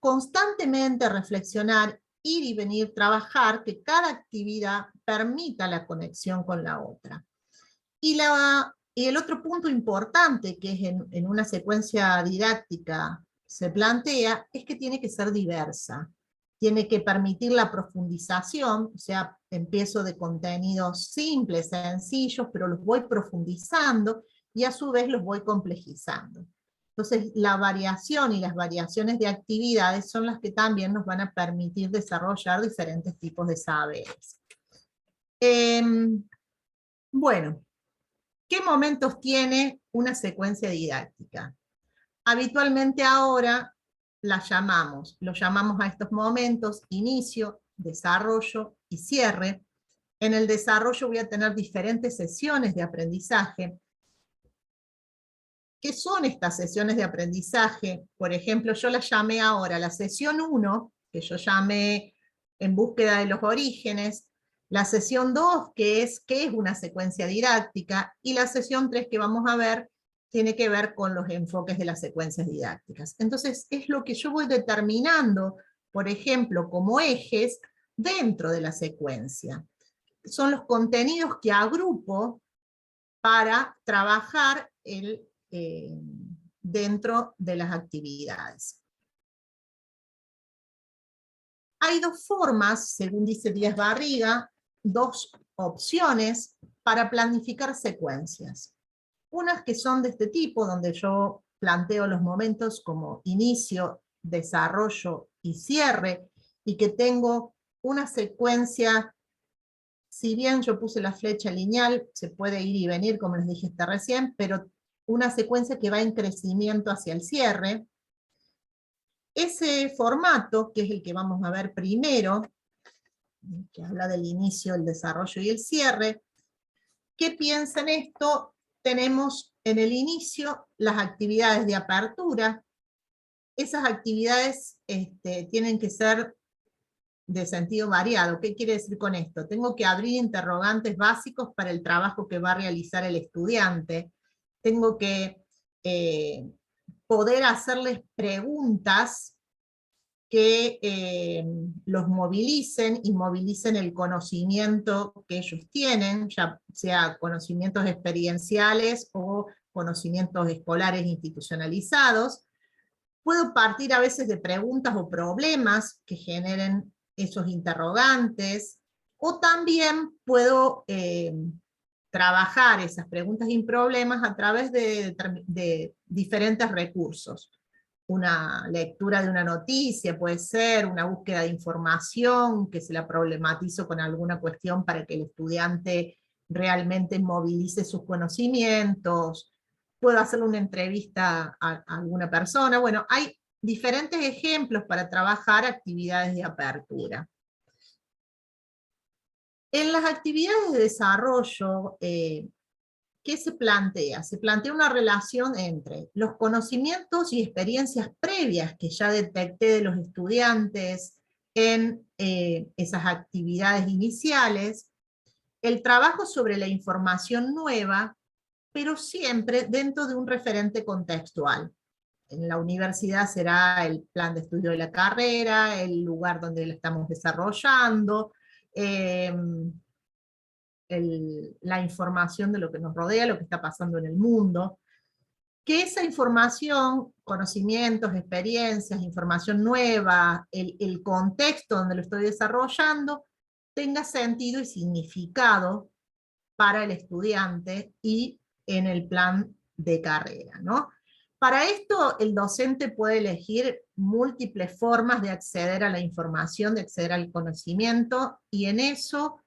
Constantemente reflexionar, ir y venir, trabajar, que cada actividad permita la conexión con la otra. Y el otro punto importante que es en una secuencia didáctica se plantea, es que tiene que ser diversa. Tiene que permitir la profundización, o sea, empiezo de contenidos simples, sencillos, pero los voy profundizando y a su vez los voy complejizando. Entonces, la variación y las variaciones de actividades son las que también nos van a permitir desarrollar diferentes tipos de saberes. Bueno, ¿qué momentos tiene una secuencia didáctica? Habitualmente ahora lo llamamos a estos momentos inicio, desarrollo y cierre. En el desarrollo voy a tener diferentes sesiones de aprendizaje. ¿Qué son estas sesiones de aprendizaje? Por ejemplo, yo las llamé ahora la sesión 1, que yo llamé en búsqueda de los orígenes, la sesión 2, que es qué es una secuencia didáctica, y la sesión 3 que vamos a ver, tiene que ver con los enfoques de las secuencias didácticas. Entonces, es lo que yo voy determinando, por ejemplo, como ejes dentro de la secuencia. Son los contenidos que agrupo para trabajar dentro de las actividades. Hay dos formas, según dice Díaz Barriga, dos opciones para planificar secuencias. Unas que son de este tipo, donde yo planteo los momentos como inicio, desarrollo y cierre, y que tengo una secuencia, si bien yo puse la flecha lineal, se puede ir y venir, como les dije recién, pero una secuencia que va en crecimiento hacia el cierre. Ese formato, que es el que vamos a ver primero, que habla del inicio, el desarrollo y el cierre, ¿qué piensa en esto? Tenemos en el inicio las actividades de apertura. Esas actividades tienen que ser de sentido variado. ¿Qué quiere decir con esto? Tengo que abrir interrogantes básicos para el trabajo que va a realizar el estudiante. Tengo que poder hacerles preguntas que los movilicen y movilicen el conocimiento que ellos tienen, ya sea conocimientos experienciales o conocimientos escolares institucionalizados. Puedo partir a veces de preguntas o problemas que generen esos interrogantes, o también puedo trabajar esas preguntas y problemas a través de diferentes recursos. Una lectura de una noticia, puede ser una búsqueda de información, que se la problematizo con alguna cuestión para que el estudiante realmente movilice sus conocimientos. Puedo hacerle una entrevista a alguna persona. Bueno, hay diferentes ejemplos para trabajar actividades de apertura. En las actividades de desarrollo, ¿qué se plantea? Se plantea una relación entre los conocimientos y experiencias previas que ya detecté de los estudiantes en esas actividades iniciales, el trabajo sobre la información nueva, pero siempre dentro de un referente contextual. En la universidad será el plan de estudio de la carrera, el lugar donde la estamos desarrollando, la información de lo que nos rodea, lo que está pasando en el mundo, que esa información, conocimientos, experiencias, información nueva, el contexto donde lo estoy desarrollando, tenga sentido y significado para el estudiante y en el plan de carrera, ¿no? Para esto, el docente puede elegir múltiples formas de acceder a la información, de acceder al conocimiento, y en eso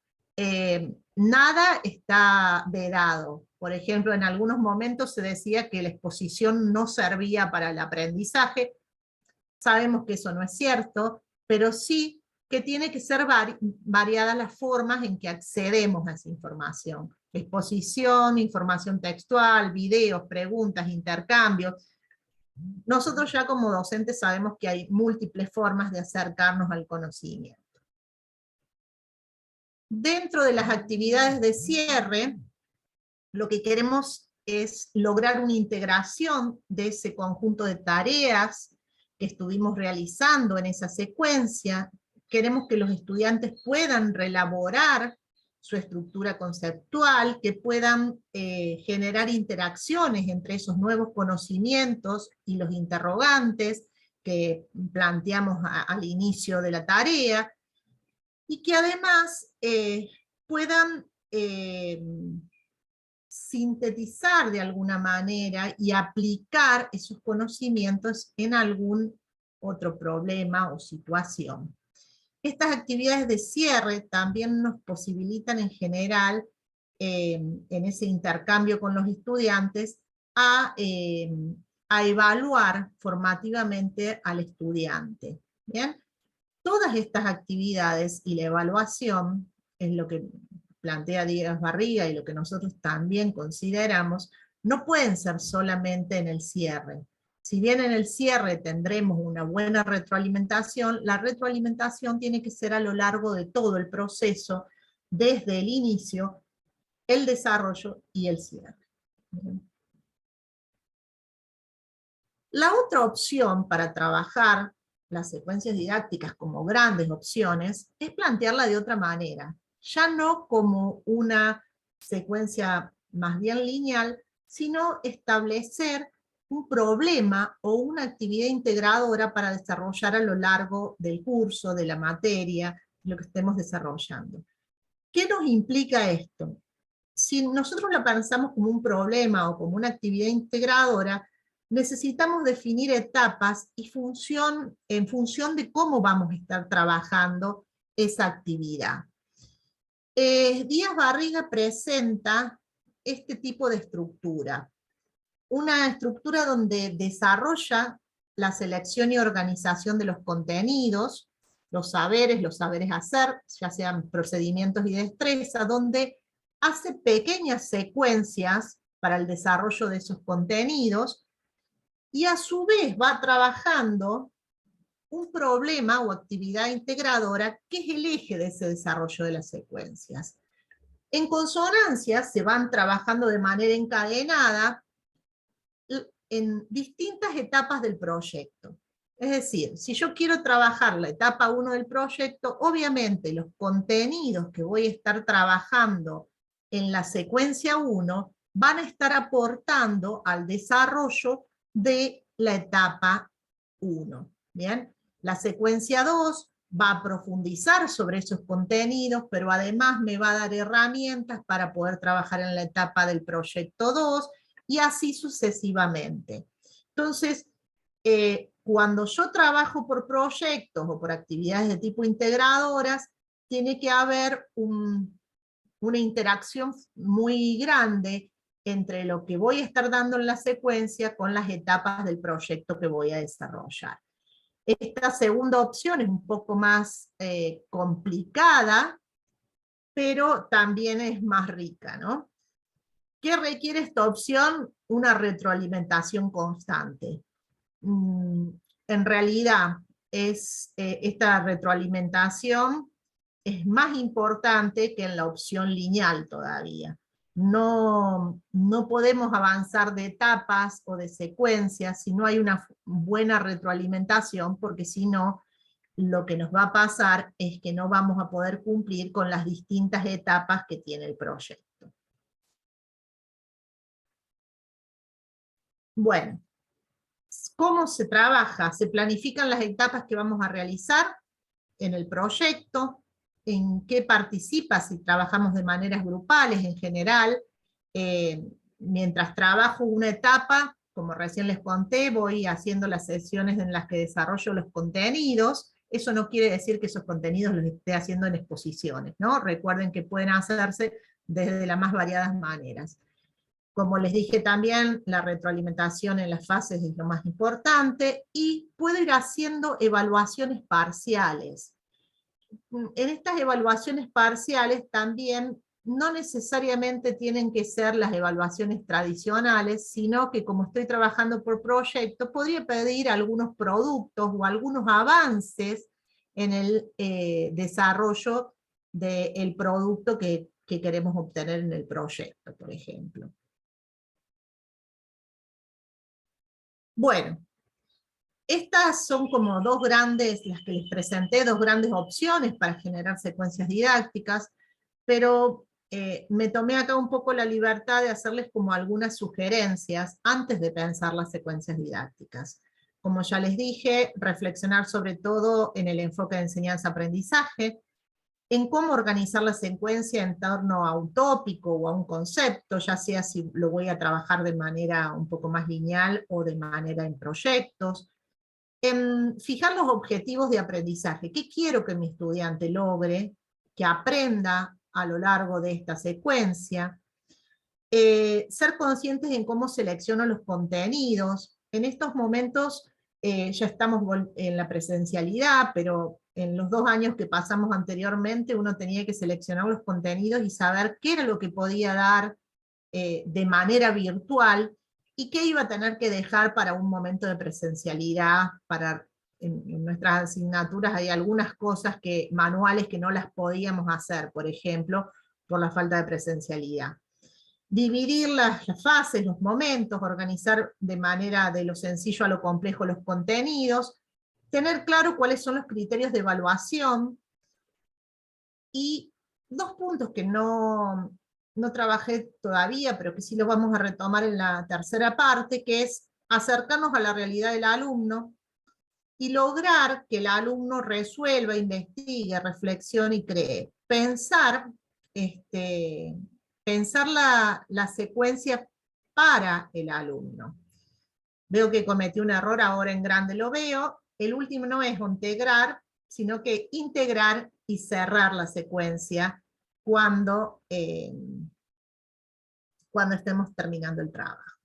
nada está vedado. Por ejemplo, en algunos momentos se decía que la exposición no servía para el aprendizaje. Sabemos que eso no es cierto, pero sí que tiene que ser variadas las formas en que accedemos a esa información. Exposición, información textual, videos, preguntas, intercambios. Nosotros ya como docentes sabemos que hay múltiples formas de acercarnos al conocimiento. Dentro de las actividades de cierre, lo que queremos es lograr una integración de ese conjunto de tareas que estuvimos realizando en esa secuencia. Queremos que los estudiantes puedan reelaborar su estructura conceptual, que puedan generar interacciones entre esos nuevos conocimientos y los interrogantes que planteamos al inicio de la tarea, y que además puedan sintetizar de alguna manera y aplicar esos conocimientos en algún otro problema o situación. Estas actividades de cierre también nos posibilitan en general, en ese intercambio con los estudiantes, a evaluar formativamente al estudiante. ¿Bien? Todas estas actividades y la evaluación, es lo que plantea Díaz Barriga y lo que nosotros también consideramos, no pueden ser solamente en el cierre. Si bien en el cierre tendremos una buena retroalimentación, la retroalimentación tiene que ser a lo largo de todo el proceso, desde el inicio, el desarrollo y el cierre. La otra opción para trabajar las secuencias didácticas como grandes opciones es plantearla de otra manera, ya no como una secuencia más bien lineal, sino establecer un problema o una actividad integradora para desarrollar a lo largo del curso, de la materia, lo que estemos desarrollando. ¿Qué nos implica esto? Si nosotros la pensamos como un problema o como una actividad integradora, necesitamos definir etapas y en función de cómo vamos a estar trabajando esa actividad. Díaz Barriga presenta este tipo de estructura. una estructura donde desarrolla la selección y organización de los contenidos, los saberes hacer, ya sean procedimientos y destreza, donde hace pequeñas secuencias para el desarrollo de esos contenidos, y a su vez va trabajando un problema o actividad integradora que es el eje de ese desarrollo de las secuencias. En consonancia se van trabajando de manera encadenada en distintas etapas del proyecto. Es decir, si yo quiero trabajar la etapa 1 del proyecto, obviamente los contenidos que voy a estar trabajando en la secuencia 1 van a estar aportando al desarrollo de la etapa 1. ¿Bien? La secuencia 2 va a profundizar sobre esos contenidos, pero además me va a dar herramientas para poder trabajar en la etapa del proyecto 2, y así sucesivamente. Entonces, cuando yo trabajo por proyectos o por actividades de tipo integradoras, tiene que haber una interacción muy grande entre lo que voy a estar dando en la secuencia con las etapas del proyecto que voy a desarrollar. Esta segunda opción es un poco más complicada, pero también es más rica, ¿no? ¿Qué requiere esta opción? Una retroalimentación constante. En realidad, esta retroalimentación es más importante que en la opción lineal todavía. No podemos avanzar de etapas o de secuencias si no hay una buena retroalimentación, porque si no, lo que nos va a pasar es que no vamos a poder cumplir con las distintas etapas que tiene el proyecto. Bueno, ¿cómo se trabaja? Se planifican las etapas que vamos a realizar en el proyecto, en qué participa, si trabajamos de maneras grupales en general. Mientras trabajo una etapa, como recién les conté, voy haciendo las sesiones en las que desarrollo los contenidos. Eso no quiere decir que esos contenidos los esté haciendo en exposiciones, ¿no? Recuerden que pueden hacerse desde las más variadas maneras. Como les dije también, la retroalimentación en las fases es lo más importante, y puedo ir haciendo evaluaciones parciales. En estas evaluaciones parciales también no necesariamente tienen que ser las evaluaciones tradicionales, sino que como estoy trabajando por proyecto, podría pedir algunos productos o algunos avances en el desarrollo del producto que queremos obtener en el proyecto, por ejemplo. Bueno, estas son como dos grandes, las que les presenté, dos grandes opciones para generar secuencias didácticas, pero me tomé acá un poco la libertad de hacerles como algunas sugerencias antes de pensar las secuencias didácticas. Como ya les dije, reflexionar sobre todo en el enfoque de enseñanza-aprendizaje, en cómo organizar la secuencia en torno a un tópico o a un concepto, ya sea si lo voy a trabajar de manera un poco más lineal o de manera en proyectos. En fijar los objetivos de aprendizaje. ¿Qué quiero que mi estudiante logre, que aprenda a lo largo de esta secuencia? Ser conscientes en cómo selecciono los contenidos. En estos momentos ya estamos en la presencialidad, pero en los 2 años que pasamos anteriormente uno tenía que seleccionar los contenidos y saber qué era lo que podía dar de manera virtual, y qué iba a tener que dejar para un momento de presencialidad. En nuestras asignaturas hay algunas cosas manuales que no las podíamos hacer, por ejemplo, por la falta de presencialidad. Dividir las fases, los momentos, organizar de manera de lo sencillo a lo complejo los contenidos, tener claro cuáles son los criterios de evaluación, y 2 puntos que no trabajé todavía, pero que sí los vamos a retomar en la tercera parte, que es acercarnos a la realidad del alumno, y lograr que el alumno resuelva, investigue, reflexione y cree. Pensar la secuencia para el alumno. Veo que cometí un error, ahora en grande lo veo. El último no es integrar, sino que integrar y cerrar la secuencia cuando estemos terminando el trabajo.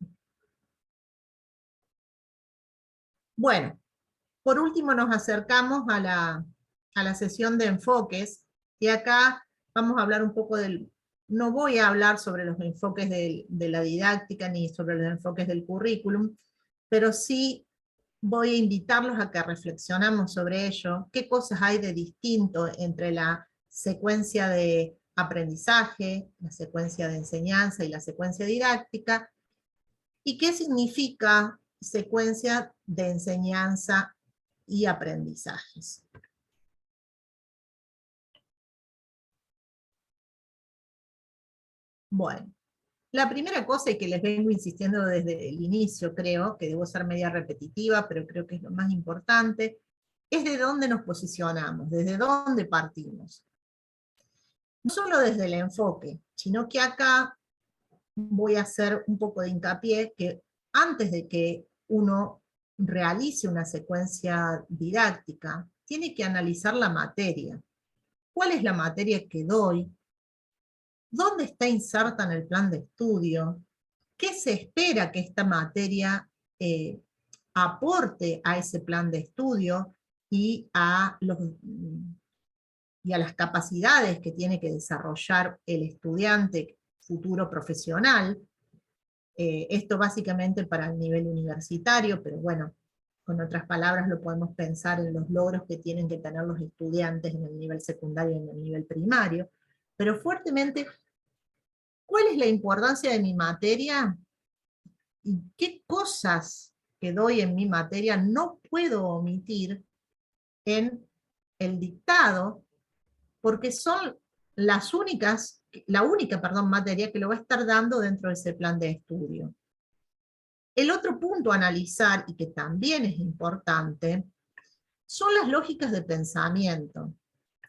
Bueno, por último nos acercamos a la sesión de enfoques, y acá vamos a hablar un poco no voy a hablar sobre los enfoques de la didáctica, ni sobre los enfoques del currículum, pero sí voy a invitarlos a que reflexionemos sobre ello, qué cosas hay de distinto entre la secuencia de aprendizaje, la secuencia de enseñanza y la secuencia didáctica, y qué significa secuencia de enseñanza y aprendizajes. Bueno, la primera cosa, y que les vengo insistiendo desde el inicio, creo, que debo ser media repetitiva, pero creo que es lo más importante, es de dónde nos posicionamos, desde dónde partimos. No solo desde el enfoque, sino que acá voy a hacer un poco de hincapié que antes de que uno realice una secuencia didáctica, tiene que analizar la materia. ¿Cuál es la materia que doy? ¿Dónde está inserta en el plan de estudio? ¿Qué se espera que esta materia aporte a ese plan de estudio y a las capacidades que tiene que desarrollar el estudiante futuro profesional? Esto básicamente para el nivel universitario, pero bueno, con otras palabras lo podemos pensar en los logros que tienen que tener los estudiantes en el nivel secundario y en el nivel primario, pero fuertemente, ¿cuál es la importancia de mi materia? ¿Y qué cosas que doy en mi materia no puedo omitir en el dictado, porque son la única materia que lo va a estar dando dentro de ese plan de estudio? El otro punto a analizar, y que también es importante, son las lógicas de pensamiento.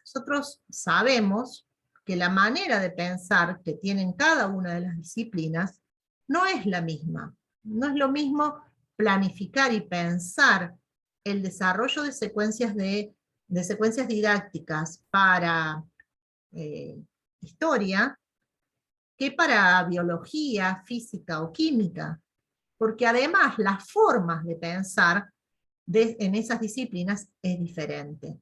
Nosotros sabemos que la manera de pensar que tienen cada una de las disciplinas no es la misma. No es lo mismo planificar y pensar el desarrollo de secuencias didácticas para historia que para biología, física o química, porque además las formas de pensar en esas disciplinas es diferente.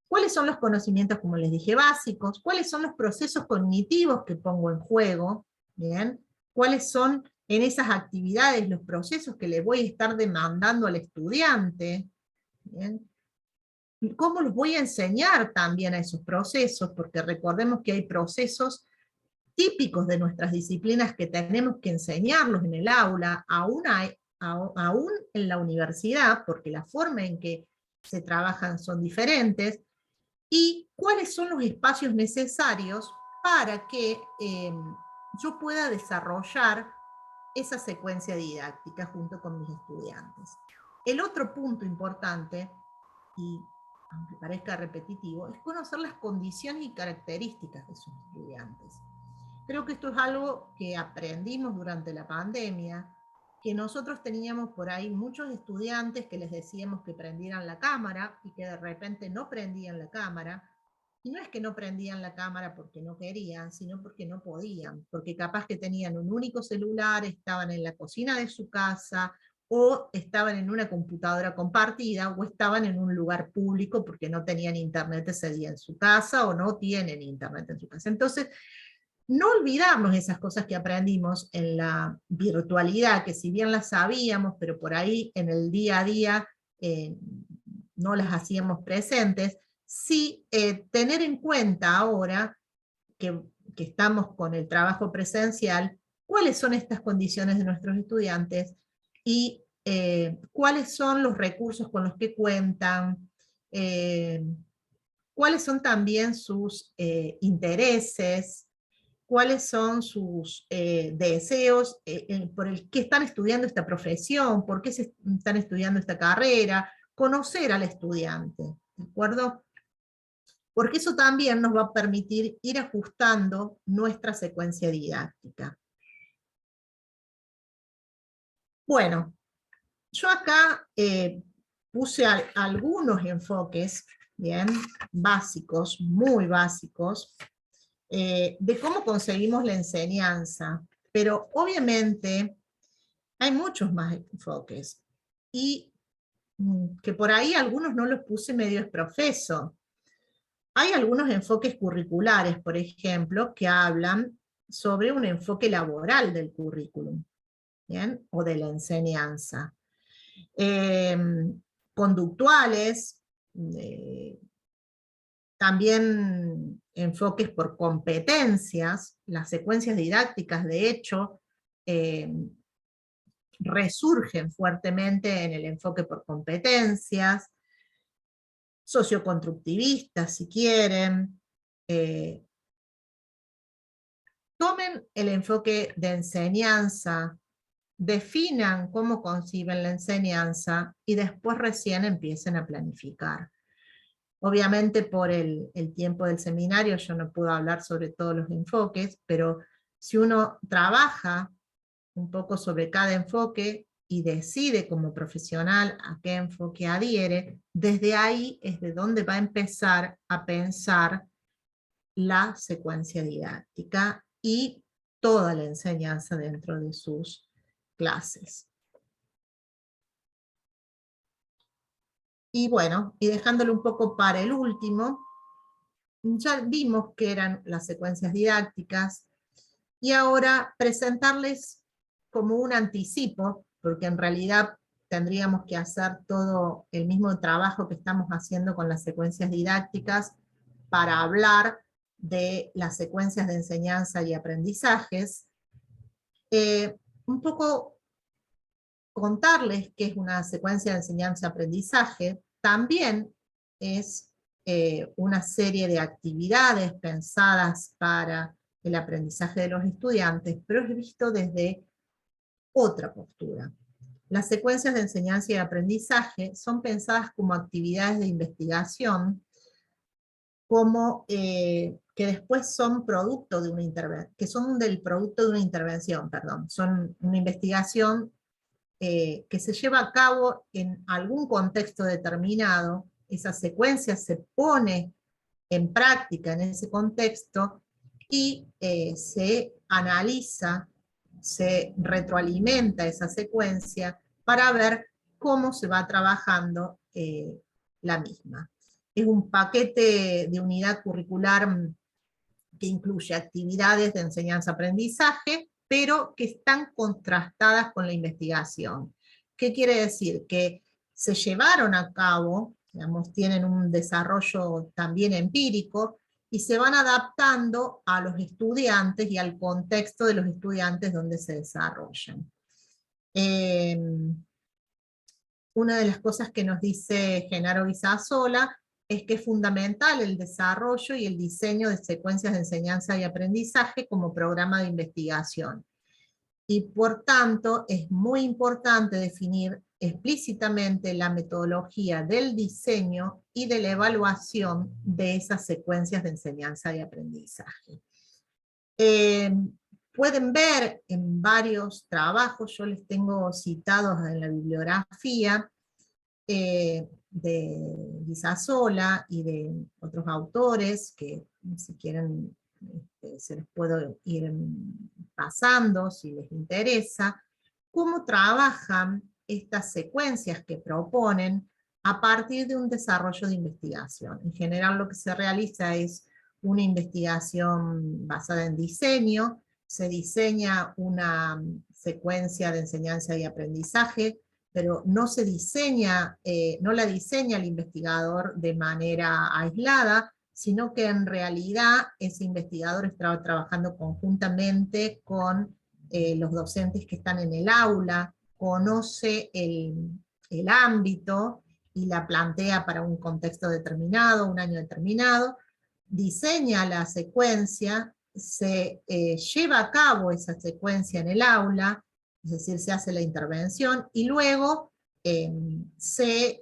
¿Cuáles son los conocimientos, como les dije, básicos? ¿Cuáles son los procesos cognitivos que pongo en juego? ¿Bien? ¿Cuáles son en esas actividades los procesos que le voy a estar demandando al estudiante? ¿Bien? ¿Cómo los voy a enseñar también a esos procesos? Porque recordemos que hay procesos típicos de nuestras disciplinas que tenemos que enseñarlos en el aula, aún en la universidad, porque la forma en que se trabajan son diferentes, y cuáles son los espacios necesarios para que yo pueda desarrollar esa secuencia didáctica junto con mis estudiantes. El otro punto importante, y aunque parezca repetitivo, es conocer las condiciones y características de sus estudiantes. Creo que esto es algo que aprendimos durante la pandemia, que nosotros teníamos por ahí muchos estudiantes que les decíamos que prendieran la cámara y que de repente no prendían la cámara. Y no es que no prendían la cámara porque no querían, sino porque no podían, porque capaz que tenían un único celular, estaban en la cocina de su casa, o estaban en una computadora compartida, o estaban en un lugar público porque no tenían internet ese día en su casa, o no tienen internet en su casa. Entonces, no olvidamos esas cosas que aprendimos en la virtualidad, que si bien las sabíamos, pero por ahí en el día a día no las hacíamos presentes, sí tener en cuenta ahora que estamos con el trabajo presencial, cuáles son estas condiciones de nuestros estudiantes y cuáles son los recursos con los que cuentan, cuáles son también sus intereses, cuáles son sus deseos, por el que están estudiando esta profesión, por qué están estudiando esta carrera, conocer al estudiante, ¿de acuerdo? Porque eso también nos va a permitir ir ajustando nuestra secuencia didáctica. Bueno, yo acá puse algunos enfoques, bien, básicos, muy básicos, de cómo conseguimos la enseñanza, pero obviamente hay muchos más enfoques, y que por ahí algunos no los puse medio exprofeso. Hay algunos enfoques curriculares, por ejemplo, que hablan sobre un enfoque laboral del currículum, ¿bien? O de la enseñanza. Conductuales, también enfoques por competencias, las secuencias didácticas, de hecho, resurgen fuertemente en el enfoque por competencias, socioconstructivistas, si quieren. Tomen el enfoque de enseñanza, definan cómo conciben la enseñanza y después recién empiecen a planificar. Obviamente por el tiempo del seminario yo no puedo hablar sobre todos los enfoques, pero si uno trabaja un poco sobre cada enfoque y decide como profesional a qué enfoque adhiere, desde ahí es de donde va a empezar a pensar la secuencia didáctica y toda la enseñanza dentro de sus clases. Y bueno, y dejándolo un poco para el último, ya vimos que eran las secuencias didácticas, y ahora presentarles como un anticipo, porque en realidad tendríamos que hacer todo el mismo trabajo que estamos haciendo con las secuencias didácticas para hablar de las secuencias de enseñanza y aprendizajes. Un poco contarles qué es una secuencia de enseñanza-aprendizaje, también es una serie de actividades pensadas para el aprendizaje de los estudiantes, pero es visto desde otra postura. Las secuencias de enseñanza y aprendizaje son pensadas como actividades de investigación, como que después son producto de una intervención, que son del producto de una intervención, perdón, son una investigación que se lleva a cabo en algún contexto determinado, esa secuencia se pone en práctica en ese contexto y se analiza, se retroalimenta esa secuencia para ver cómo se va trabajando la misma. Es un paquete de unidad curricular que incluye actividades de enseñanza-aprendizaje, pero que están contrastadas con la investigación. ¿Qué quiere decir? Que se llevaron a cabo, digamos, tienen un desarrollo también empírico, y se van adaptando a los estudiantes y al contexto de los estudiantes donde se desarrollan. Una de las cosas que nos dice Genaro Visasola es que es fundamental el desarrollo y el diseño de secuencias de enseñanza y aprendizaje como programa de investigación. Y por tanto es muy importante definir explícitamente la metodología del diseño y de la evaluación de esas secuencias de enseñanza y aprendizaje. Pueden ver en varios trabajos, yo les tengo citados en la bibliografía, de Visasola y de otros autores, que si quieren se los puedo ir pasando si les interesa, cómo trabajan estas secuencias que proponen a partir de un desarrollo de investigación. En general lo que se realiza es una investigación basada en diseño, se diseña una secuencia de enseñanza y aprendizaje, pero no se diseña, no la diseña el investigador de manera aislada, sino que en realidad ese investigador está trabajando conjuntamente con los docentes que están en el aula, conoce el ámbito y la plantea para un contexto determinado, un año determinado, diseña la secuencia, se lleva a cabo esa secuencia en el aula, es decir, se hace la intervención, y luego se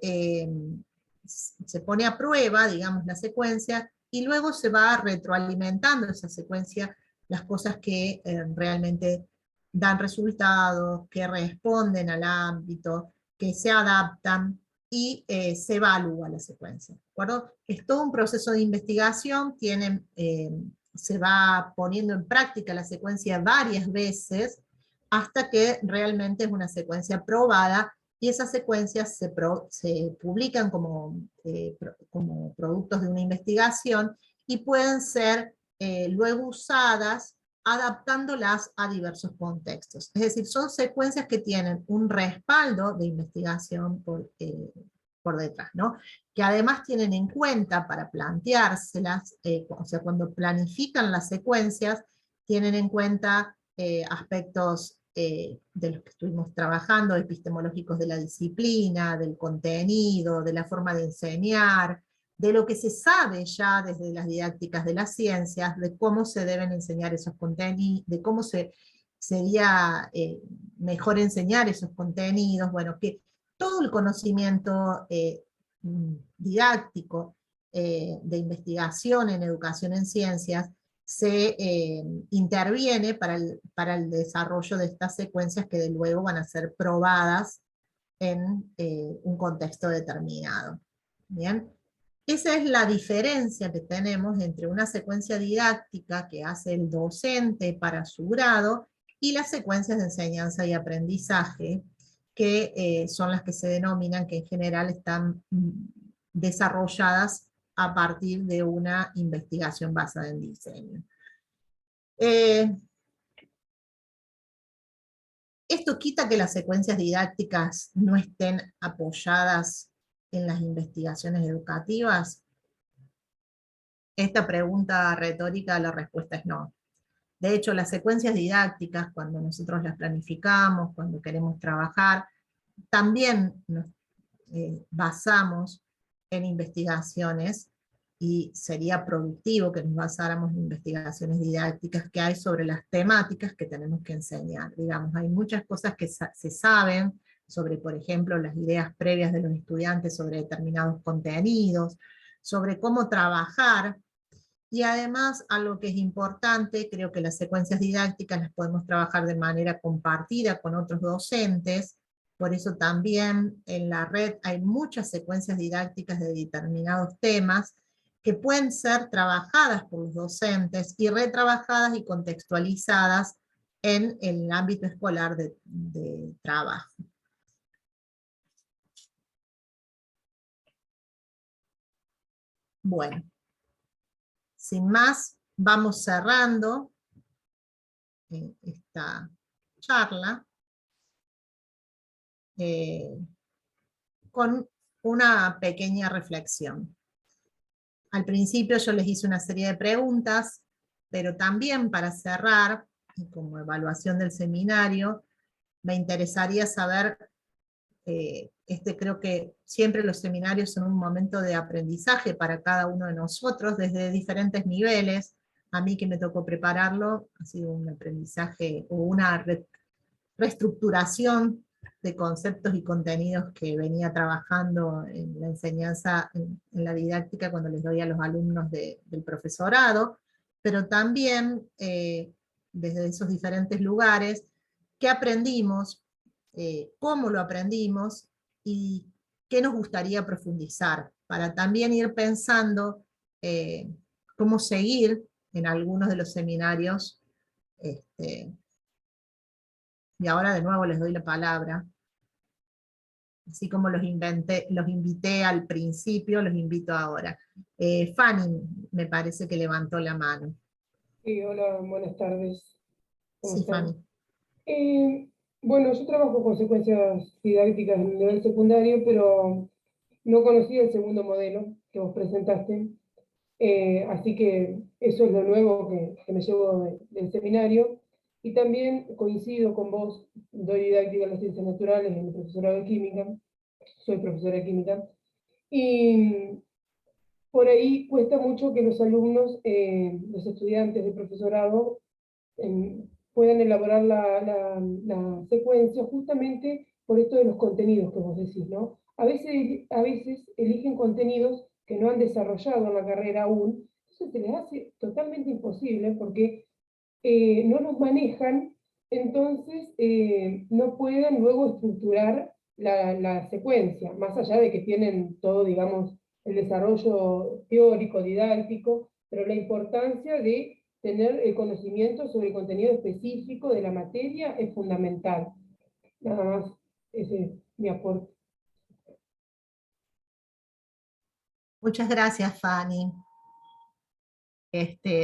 pone a prueba, digamos, la secuencia, y luego se va retroalimentando esa secuencia, las cosas que realmente dan resultados, que responden al ámbito, que se adaptan, y se evalúa la secuencia, ¿de acuerdo? Es todo un proceso de investigación, se va poniendo en práctica la secuencia varias veces, hasta que realmente es una secuencia probada y esas secuencias se publican como productos de una investigación y pueden ser luego usadas adaptándolas a diversos contextos. Es decir, son secuencias que tienen un respaldo de investigación por detrás, ¿no? Que además tienen en cuenta para planteárselas, o sea, cuando planifican las secuencias, tienen en cuenta aspectos de los que estuvimos trabajando, epistemológicos de la disciplina, del contenido, de la forma de enseñar, de lo que se sabe ya desde las didácticas de las ciencias, de cómo se deben enseñar esos contenidos, de cómo sería mejor enseñar esos contenidos, bueno, que todo el conocimiento didáctico de investigación en educación en ciencias se interviene para el desarrollo de estas secuencias que de luego van a ser probadas en un contexto determinado. ¿Bien? Esa es la diferencia que tenemos entre una secuencia didáctica que hace el docente para su grado y las secuencias de enseñanza y aprendizaje, que son las que se denominan, que en general están desarrolladas a partir de una investigación basada en diseño. ¿Esto quita que las secuencias didácticas no estén apoyadas en las investigaciones educativas? Esta pregunta retórica, la respuesta es no. De hecho, las secuencias didácticas, cuando nosotros las planificamos, cuando queremos trabajar, también nos basamos en investigaciones, y sería productivo que nos basáramos en investigaciones didácticas que hay sobre las temáticas que tenemos que enseñar. Digamos, hay muchas cosas que se saben sobre, por ejemplo, las ideas previas de los estudiantes sobre determinados contenidos, sobre cómo trabajar, y además algo que es importante, creo que las secuencias didácticas las podemos trabajar de manera compartida con otros docentes. Por eso también en la red hay muchas secuencias didácticas de determinados temas que pueden ser trabajadas por los docentes y retrabajadas y contextualizadas en el ámbito escolar de trabajo. Bueno, sin más, vamos cerrando esta charla con una pequeña reflexión. Al principio yo les hice una serie de preguntas, pero también para cerrar, como evaluación del seminario, me interesaría saber, creo que siempre los seminarios son un momento de aprendizaje para cada uno de nosotros, desde diferentes niveles. A mí que me tocó prepararlo, ha sido un aprendizaje o una reestructuración de conceptos y contenidos que venía trabajando en la enseñanza, en la didáctica, cuando les doy a los alumnos del profesorado, pero también desde esos diferentes lugares, qué aprendimos, cómo lo aprendimos, y qué nos gustaría profundizar, para también ir pensando cómo seguir en algunos de los seminarios. Y ahora de nuevo les doy la palabra. Así como los invité al principio, los invito ahora. Fanny, me parece que levantó la mano. Sí, hola, buenas tardes. ¿Cómo Sí, están? Fanny. Bueno, yo trabajo con secuencias didácticas en el nivel secundario, pero no conocía el segundo modelo que vos presentaste. Así que eso es lo nuevo que me llevo del seminario. Y también coincido con vos, doy didáctica en las ciencias naturales en el profesorado de química, soy profesora de química, y por ahí cuesta mucho que los alumnos, los estudiantes de profesorado, puedan elaborar la secuencia justamente por esto de los contenidos que vos decís, ¿no? A veces eligen contenidos que no han desarrollado en la carrera aún, entonces se les hace totalmente imposible porque no los manejan, entonces no pueden luego estructurar la secuencia, más allá de que tienen todo, digamos, el desarrollo teórico, didáctico, pero la importancia de tener el conocimiento sobre el contenido específico de la materia es fundamental. Nada más, ese mi aporte. Muchas gracias, Fanny.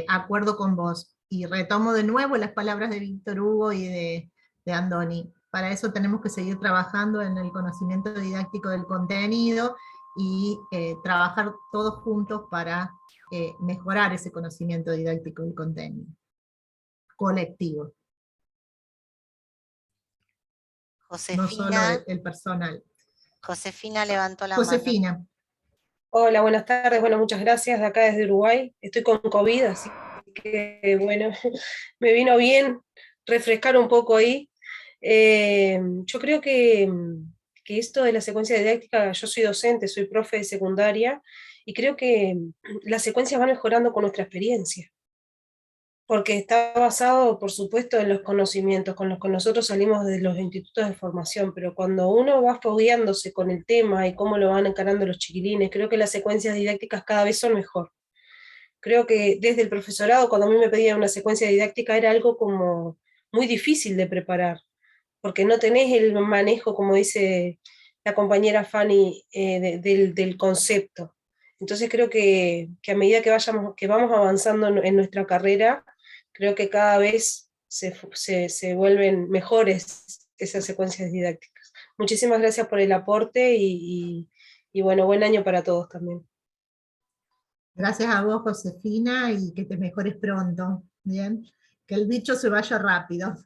Acuerdo con vos. Y retomo de nuevo las palabras de Víctor Hugo y de Andoni. Para eso tenemos que seguir trabajando en el conocimiento didáctico del contenido y trabajar todos juntos para mejorar ese conocimiento didáctico del contenido colectivo. Josefina, no solo el personal. Josefina levantó la Josefina. mano. Hola, buenas tardes. Bueno, muchas gracias. De acá desde Uruguay. Estoy con COVID, así que bueno, me vino bien refrescar un poco ahí. Yo creo que esto de la secuencia didáctica, yo soy docente, soy profe de secundaria, y creo que las secuencias van mejorando con nuestra experiencia. Porque está basado, por supuesto, en los conocimientos con los que nosotros salimos de los institutos de formación, pero cuando uno va fogueándose con el tema y cómo lo van encarando los chiquilines, creo que las secuencias didácticas cada vez son mejor. Creo que desde el profesorado, cuando a mí me pedían una secuencia didáctica, era algo como muy difícil de preparar, porque no tenés el manejo, como dice la compañera Fanny, del concepto. Entonces creo que a medida que vamos avanzando en nuestra carrera, creo que cada vez se vuelven mejores esas secuencias didácticas. Muchísimas gracias por el aporte y bueno, buen año para todos también. Gracias a vos, Josefina, y que te mejores pronto, ¿bien? Que el bicho se vaya rápido.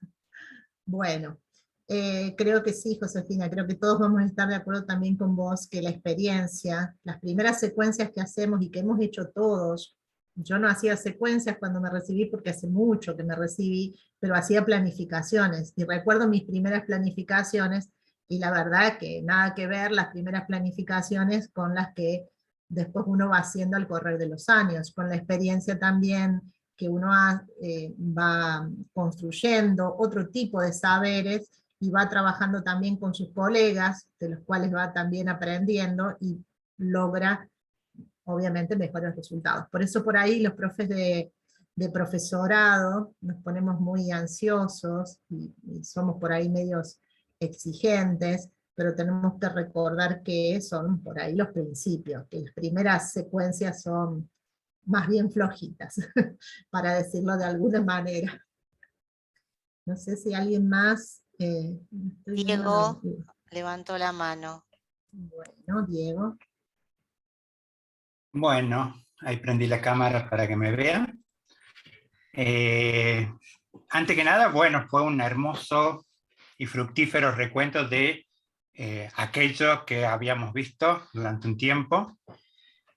Bueno, creo que sí, Josefina, creo que todos vamos a estar de acuerdo también con vos que la experiencia, las primeras secuencias que hacemos y que hemos hecho todos, yo no hacía secuencias cuando me recibí porque hace mucho que me recibí, pero hacía planificaciones, y recuerdo mis primeras planificaciones, y la verdad que nada que ver las primeras planificaciones con las que después uno va haciendo al correr de los años, con la experiencia también que uno va construyendo otro tipo de saberes y va trabajando también con sus colegas, de los cuales va también aprendiendo y logra, obviamente, mejores resultados. Por eso por ahí los profes de profesorado nos ponemos muy ansiosos y somos por ahí medios exigentes, pero tenemos que recordar que son por ahí los principios, que las primeras secuencias son más bien flojitas, para decirlo de alguna manera. No sé si alguien más... Diego levantó la mano. Bueno, Diego. Bueno, ahí prendí la cámara para que me vean. Antes que nada, bueno, fue un hermoso y fructífero recuento de aquello que habíamos visto durante un tiempo.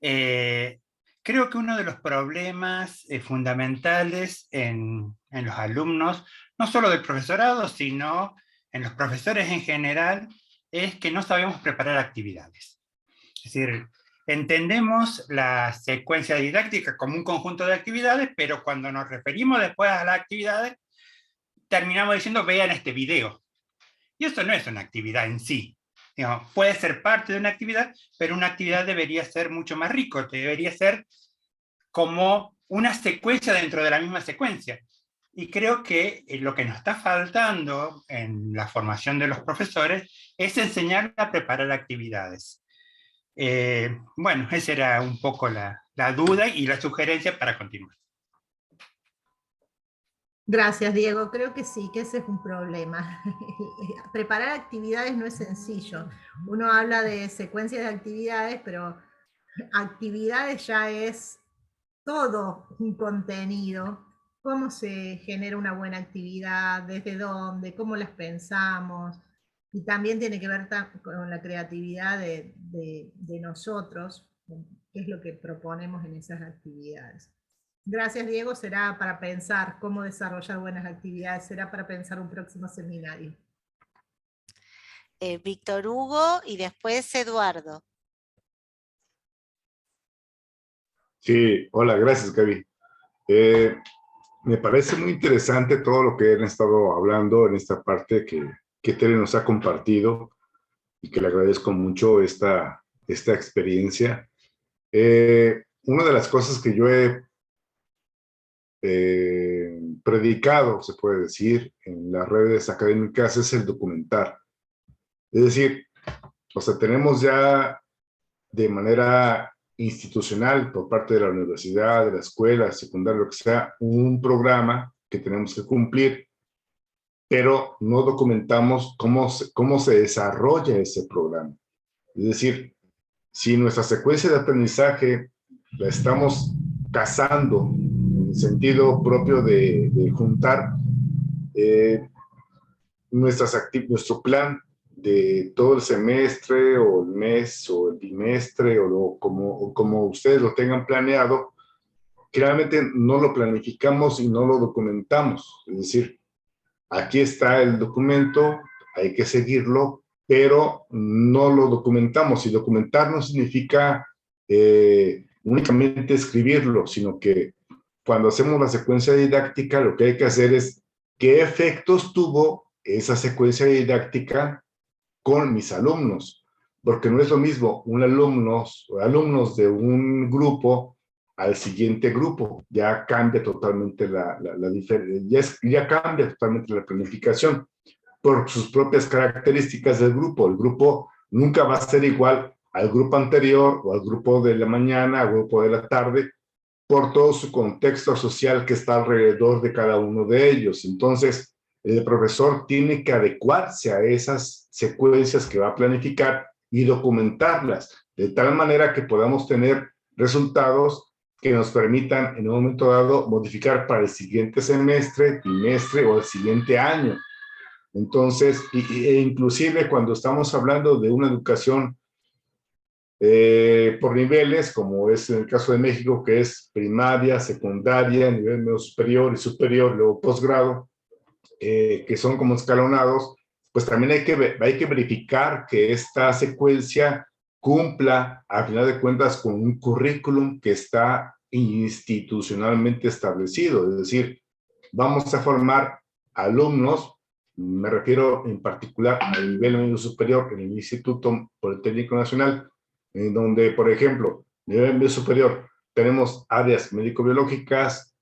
Creo que uno de los problemas fundamentales en los alumnos, no solo del profesorado, sino en los profesores en general, es que no sabemos preparar actividades. Es decir, entendemos la secuencia didáctica como un conjunto de actividades, pero cuando nos referimos después a las actividades, terminamos diciendo, vean este video. Y eso no es una actividad en sí. Digamos, puede ser parte de una actividad, pero una actividad debería ser mucho más rico, debería ser como una secuencia dentro de la misma secuencia. Y creo que lo que nos está faltando en la formación de los profesores es enseñar a preparar actividades. Bueno, esa era un poco la duda y la sugerencia para continuar. Gracias, Diego. Creo que sí, que ese es un problema. Preparar actividades no es sencillo. Uno habla de secuencias de actividades, pero actividades ya es todo un contenido. Cómo se genera una buena actividad, desde dónde, cómo las pensamos. Y también tiene que ver con la creatividad de nosotros, qué es lo que proponemos en esas actividades. Gracias, Diego. Será para pensar cómo desarrollar buenas actividades, será para pensar un próximo seminario. Víctor Hugo y después Eduardo. Sí, hola, gracias, Gaby. Me parece muy interesante todo lo que han estado hablando en esta parte que Tere nos ha compartido y que le agradezco mucho esta experiencia. Una de las cosas que yo he predicado, se puede decir, en las redes académicas es el documentar. Es decir, O sea, tenemos ya de manera institucional por parte de la universidad, de la escuela, secundaria, lo que sea, un programa que tenemos que cumplir, pero no documentamos cómo se desarrolla ese programa. Es decir, si nuestra secuencia de aprendizaje la estamos cazando en el sentido propio de juntar nuestro plan de todo el semestre o el mes o el bimestre o como ustedes lo tengan planeado, realmente no lo planificamos y no lo documentamos. Es decir, aquí está el documento, hay que seguirlo, pero no lo documentamos. Y documentar no significa únicamente escribirlo, sino que cuando hacemos la secuencia didáctica, lo que hay que hacer es qué efectos tuvo esa secuencia didáctica con mis alumnos, porque no es lo mismo alumnos de un grupo al siguiente grupo, ya cambia totalmente la diferencia, ya cambia totalmente la planificación por sus propias características del grupo. El grupo nunca va a ser igual al grupo anterior o al grupo de la mañana, al grupo de la tarde, por todo su contexto social que está alrededor de cada uno de ellos. Entonces, el profesor tiene que adecuarse a esas secuencias que va a planificar y documentarlas, de tal manera que podamos tener resultados que nos permitan en un momento dado modificar para el siguiente semestre, bimestre o el siguiente año. Entonces, inclusive cuando estamos hablando de una educación por niveles, como es en el caso de México, que es primaria, secundaria, nivel medio superior y superior, luego posgrado, que son como escalonados, pues también hay que verificar que esta secuencia cumpla, a final de cuentas, con un currículum que está institucionalmente establecido. Es decir, vamos a formar alumnos, me refiero en particular al nivel medio superior en el Instituto Politécnico Nacional, en donde, por ejemplo, nivel medio superior, tenemos áreas médico-biológicas,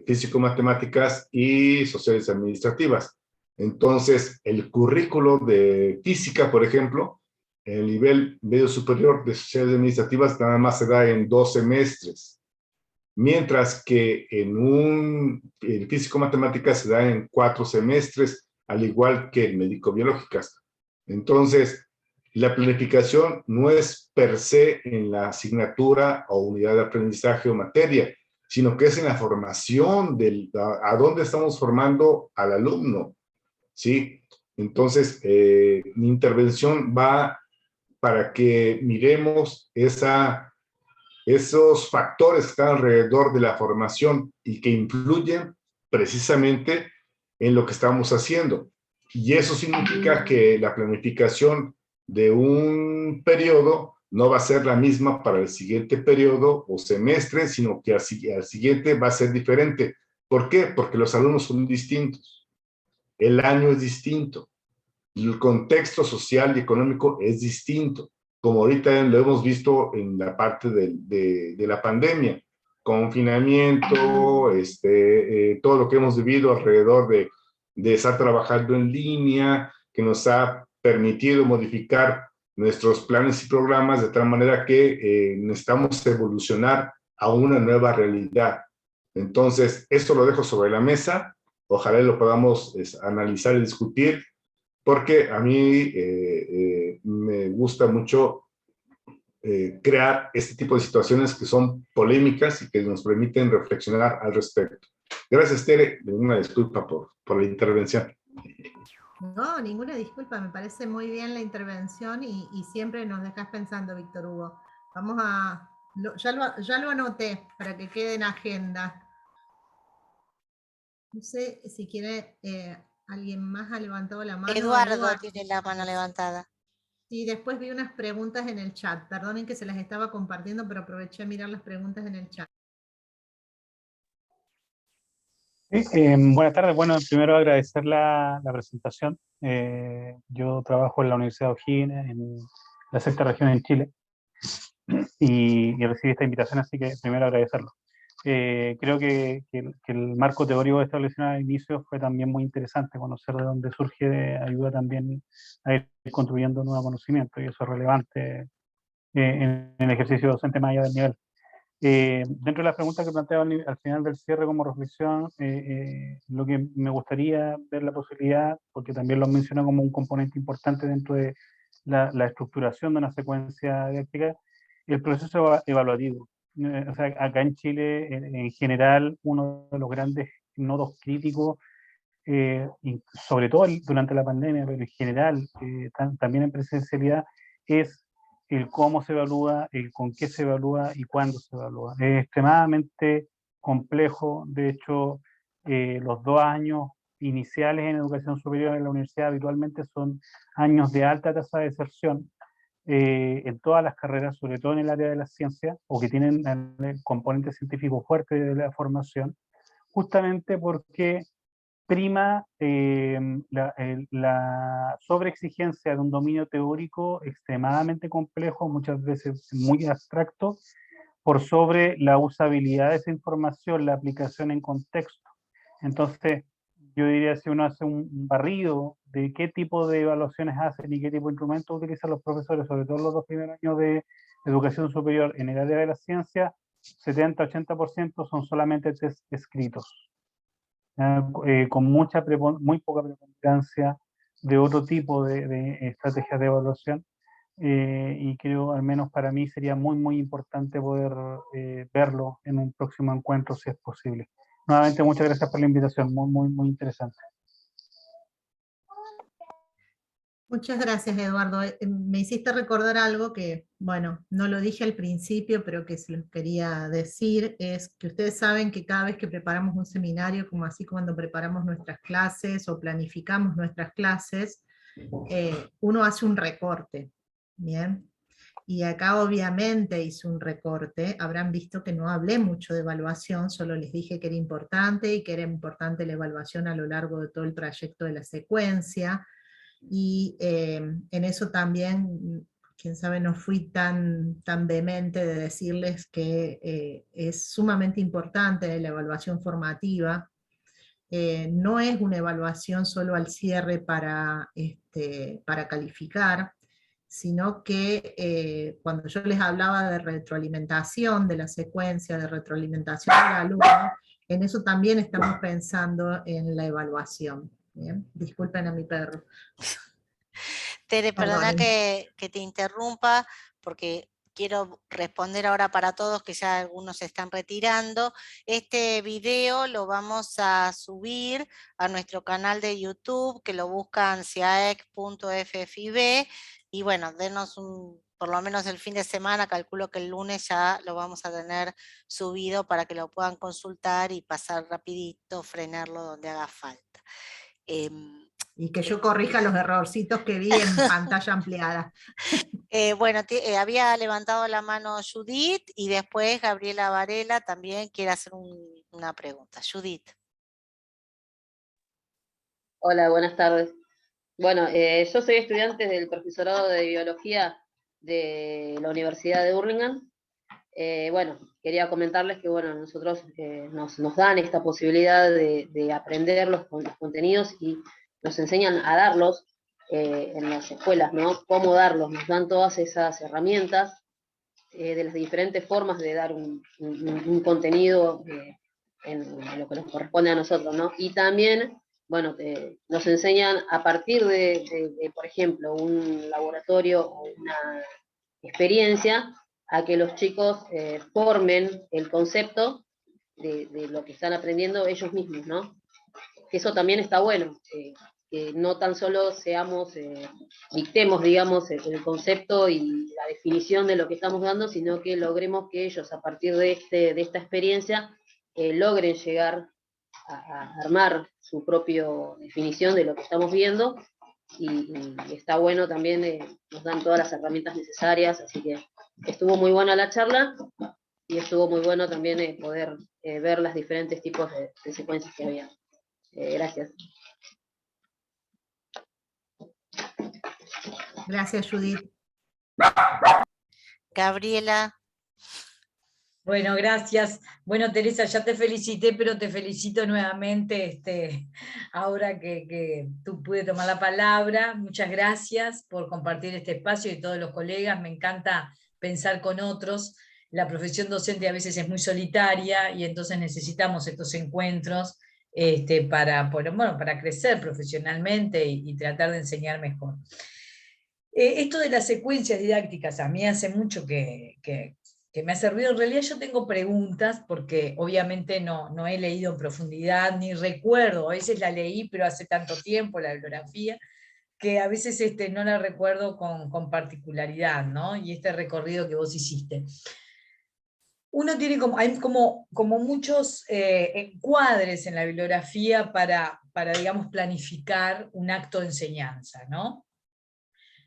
físico-matemáticas y sociales administrativas. Entonces, el currículo de física, por ejemplo, en el nivel medio superior de sociales administrativas nada más se da en 2 semestres, mientras que en físico-matemáticas se da en 4 semestres, al igual que en médico-biológicas. Entonces, la planificación no es per se en la asignatura o unidad de aprendizaje o materia, sino que es en la formación a dónde estamos formando al alumno, ¿sí? Entonces, mi intervención va para que miremos esos factores que están alrededor de la formación y que influyen precisamente en lo que estamos haciendo. Y eso significa que la planificación de un periodo no va a ser la misma para el siguiente periodo o semestre, sino que al siguiente va a ser diferente. ¿Por qué? Porque los alumnos son distintos. El año es distinto. El contexto social y económico es distinto, como ahorita lo hemos visto en la parte de la pandemia. Confinamiento, todo lo que hemos vivido alrededor de estar trabajando en línea, que nos ha permitido modificar nuestros planes y programas de tal manera que necesitamos evolucionar a una nueva realidad. Entonces, esto lo dejo sobre la mesa, ojalá lo podamos analizar y discutir, porque a mí me gusta mucho crear este tipo de situaciones que son polémicas y que nos permiten reflexionar al respecto. Gracias, Tere. Una disculpa por la intervención. No, ninguna disculpa, me parece muy bien la intervención y siempre nos dejas pensando, Víctor Hugo. Vamos a... ya lo anoté para que quede en agenda. No sé si quiere... ¿alguien más ha levantado la mano? Eduardo tiene la mano levantada. Sí, después vi unas preguntas en el chat. Perdonen que se las estaba compartiendo, pero aproveché a mirar las preguntas en el chat. Buenas tardes. Bueno, primero agradecer la presentación. Yo trabajo en la Universidad de O'Higgins, en la sexta región en Chile, y recibí esta invitación, así que primero agradecerlo. Creo que el marco teórico establecido al inicio fue también muy interesante, conocer de dónde surge, ayuda también a ir construyendo nuevo conocimiento, y eso es relevante en el ejercicio docente más allá del nivel. Dentro de las preguntas que planteaba al final del cierre como reflexión, lo que me gustaría ver la posibilidad, porque también lo menciona como un componente importante dentro de la estructuración de una secuencia didáctica, el proceso evaluativo. O sea, acá en Chile, en general, uno de los grandes nodos críticos, sobre todo durante la pandemia, pero en general, también en presencialidad, es el cómo se evalúa, el con qué se evalúa y cuándo se evalúa. Es extremadamente complejo. De hecho, los 2 años iniciales en educación superior en la universidad habitualmente son años de alta tasa de deserción en todas las carreras, sobre todo en el área de las ciencias, o que tienen el componente científico fuerte de la formación, justamente porque prima la sobreexigencia de un dominio teórico extremadamente complejo, muchas veces muy abstracto, por sobre la usabilidad de esa información, la aplicación en contexto. Entonces, yo diría, si uno hace un barrido de qué tipo de evaluaciones hacen y qué tipo de instrumentos utilizan los profesores, sobre todo los 2 primeros años de educación superior en el área de la ciencia, 70-80% son solamente test escritos, con muy poca preponderancia de otro tipo de estrategias de evaluación. Y creo, al menos para mí, sería muy importante poder verlo en un próximo encuentro, si es posible. Nuevamente, muchas gracias por la invitación, muy interesante. Muchas gracias, Eduardo. Me hiciste recordar algo que, bueno, no lo dije al principio, pero que se los quería decir, es que ustedes saben que cada vez que preparamos un seminario, como así cuando preparamos nuestras clases o planificamos nuestras clases, uno hace un recorte, ¿bien? Y acá obviamente hice un recorte, habrán visto que no hablé mucho de evaluación, solo les dije que era importante y que era importante la evaluación a lo largo de todo el trayecto de la secuencia, y en eso también, quién sabe, no fui tan vehemente de decirles que es sumamente importante la evaluación formativa. No es una evaluación solo al cierre para calificar, sino que cuando yo les hablaba de retroalimentación de la secuencia, de retroalimentación del alumno, en eso también estamos pensando en la evaluación. ¿Bien? Disculpen a mi perro. Tere, perdona que te interrumpa, porque quiero responder ahora para todos, que ya algunos se están retirando. Este video lo vamos a subir a nuestro canal de YouTube, que lo buscan ciaec.ffib, y bueno, denos por lo menos el fin de semana, calculo que el lunes ya lo vamos a tener subido para que lo puedan consultar y pasar rapidito, frenarlo donde haga falta. Y que yo corrija los errorcitos que vi en pantalla ampliada. Bueno, había levantado la mano Judith y después Gabriela Varela también quiere hacer una pregunta. Judith. Hola, buenas tardes. Bueno, yo soy estudiante del profesorado de biología de la Universidad de Hurlingham. Bueno, quería comentarles que bueno, nosotros nos dan esta posibilidad de aprender los contenidos y nos enseñan a darlos en las escuelas, ¿no? Cómo darlos, nos dan todas esas herramientas de las diferentes formas de dar un contenido en lo que nos corresponde a nosotros, ¿no? Y también, bueno, nos enseñan a partir de, por ejemplo, un laboratorio o una experiencia, a que los chicos formen el concepto de lo que están aprendiendo ellos mismos, ¿no? Que eso también está bueno, que no tan solo dictemos, digamos, el concepto y la definición de lo que estamos dando, sino que logremos que ellos, a partir de esta experiencia, logren llegar a armar su propia definición de lo que estamos viendo, y está bueno también, nos dan todas las herramientas necesarias, así que estuvo muy buena la charla, y estuvo muy bueno también poder ver los diferentes tipos de secuencias que había. Gracias. Gracias, Judith. Gabriela. Bueno, gracias. Bueno, Teresa, ya te felicité, pero te felicito nuevamente ahora que tú pude tomar la palabra. Muchas gracias por compartir este espacio y todos los colegas. Me encanta pensar con otros. La profesión docente a veces es muy solitaria y entonces necesitamos estos encuentros para crecer profesionalmente y tratar de enseñar mejor. Esto de las secuencias didácticas a mí hace mucho que me ha servido. En realidad yo tengo preguntas, porque obviamente no he leído en profundidad, ni recuerdo, a veces la leí, pero hace tanto tiempo, la bibliografía, que a veces no la recuerdo con particularidad, ¿no? Y este recorrido que vos hiciste. Uno tiene hay como muchos encuadres en la bibliografía para, digamos, planificar un acto de enseñanza, ¿no?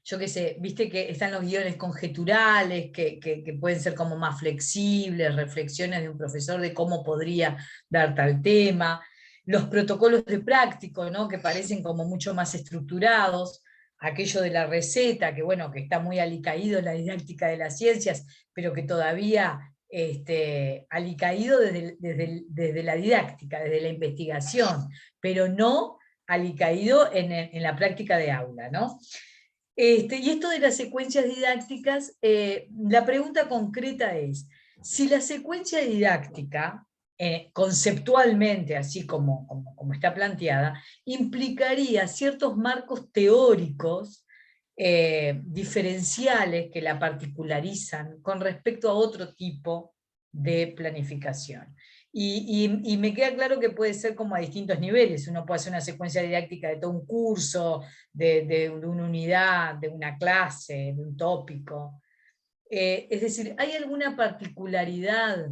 Yo qué sé, viste que están los guiones conjeturales, que pueden ser como más flexibles, reflexiones de un profesor de cómo podría dar tal tema, los protocolos de práctico, ¿no? Que parecen como mucho más estructurados, aquello de la receta, que bueno, que está muy alicaído en la didáctica de las ciencias, pero que todavía alicaído desde la didáctica, desde la investigación, pero no alicaído en la práctica de aula, ¿no? Y esto de las secuencias didácticas, la pregunta concreta es, si la secuencia didáctica, conceptualmente, así como está planteada, implicaría ciertos marcos teóricos diferenciales que la particularizan con respecto a otro tipo de planificación. Y me queda claro que puede ser como a distintos niveles. Uno puede hacer una secuencia didáctica de todo un curso, de una unidad, de una clase, de un tópico. Es decir, ¿hay alguna particularidad,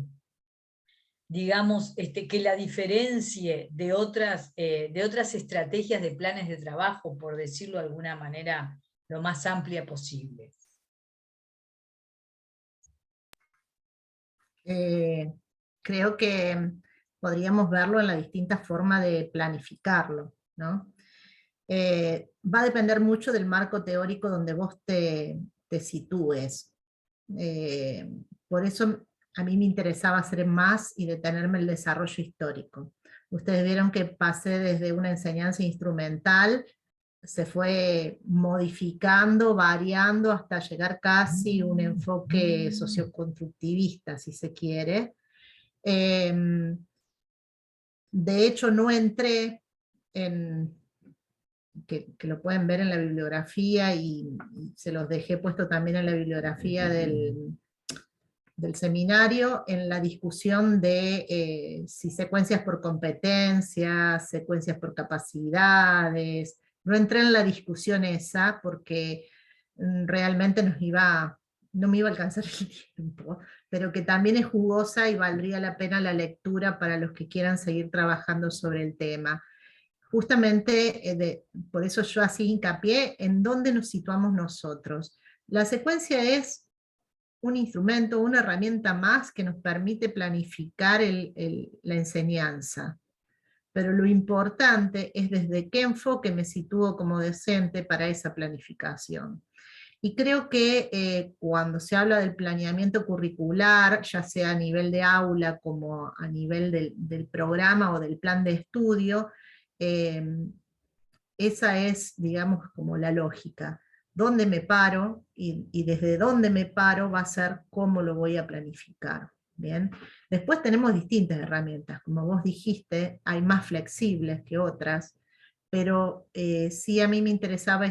digamos, que la diferencie de otras estrategias de planes de trabajo, por decirlo de alguna manera, lo más amplia posible? Creo que podríamos verlo en la distinta forma de planificarlo, ¿no? Va a depender mucho del marco teórico donde vos te sitúes. Por eso a mí me interesaba hacer más y detenerme en el desarrollo histórico. Ustedes vieron que pasé desde una enseñanza instrumental, se fue modificando, variando, hasta llegar casi a un enfoque socioconstructivista, si se quiere. De hecho, no entré en, que lo pueden ver en la bibliografía, y se los dejé puesto también en la bibliografía del seminario, en la discusión de si secuencias por competencias, secuencias por capacidades. No entré en la discusión esa porque realmente no me iba a alcanzar el tiempo, pero que también es jugosa y valdría la pena la lectura para los que quieran seguir trabajando sobre el tema. Justamente por eso yo así hincapié en dónde nos situamos nosotros. La secuencia es un instrumento, una herramienta más que nos permite planificar la enseñanza. Pero lo importante es desde qué enfoque me sitúo como docente para esa planificación. Y creo que cuando se habla del planeamiento curricular, ya sea a nivel de aula como a nivel del programa o del plan de estudio, esa es, digamos, como la lógica. ¿Dónde me paro? Y desde dónde me paro va a ser cómo lo voy a planificar. ¿Bien? Después tenemos distintas herramientas, como vos dijiste, hay más flexibles que otras, pero sí a mí me interesaba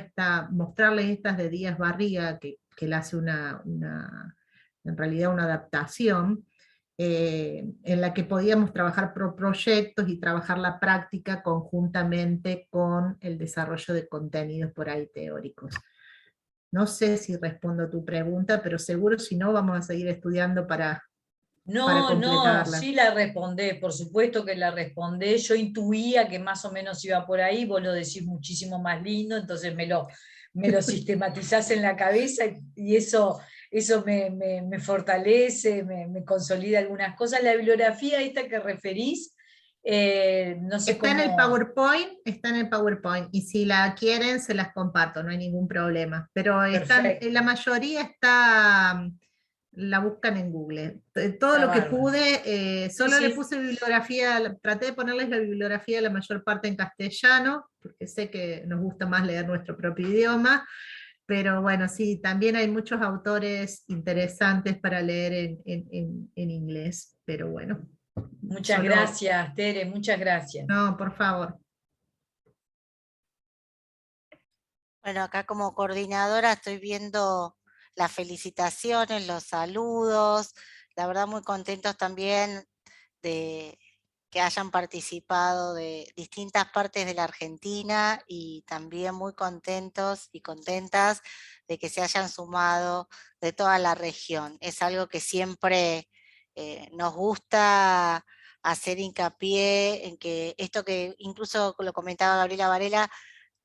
mostrarles estas de Díaz Barriga, que él hace en realidad una adaptación, en la que podíamos trabajar por proyectos y trabajar la práctica conjuntamente con el desarrollo de contenidos por ahí teóricos. No sé si respondo a tu pregunta, pero seguro si no vamos a seguir estudiando para completarla. Sí la respondé, por supuesto que la respondé. Yo intuía que más o menos iba por ahí, vos lo decís muchísimo más lindo, entonces me lo sistematizás en la cabeza y eso me fortalece, me consolida algunas cosas. La bibliografía esta que referís, no sé está cómo... Está en el PowerPoint, y si la quieren se las comparto, no hay ningún problema. Pero la mayoría está la buscan en Google. Todo Está lo que bárbaro. pude, solo Sí, le sí. puse bibliografía, traté de ponerles la bibliografía la mayor parte en castellano, porque sé que nos gusta más leer nuestro propio idioma, pero bueno, sí, también hay muchos autores interesantes para leer en inglés, pero bueno. Muchas Solo, gracias, Tere, muchas gracias. no, por favor. Bueno, acá como coordinadora estoy viendo las felicitaciones, los saludos, la verdad muy contentos también de que hayan participado de distintas partes de la Argentina y también muy contentos y contentas de que se hayan sumado de toda la región. Es algo que siempre nos gusta hacer hincapié en que esto que incluso lo comentaba Gabriela Varela,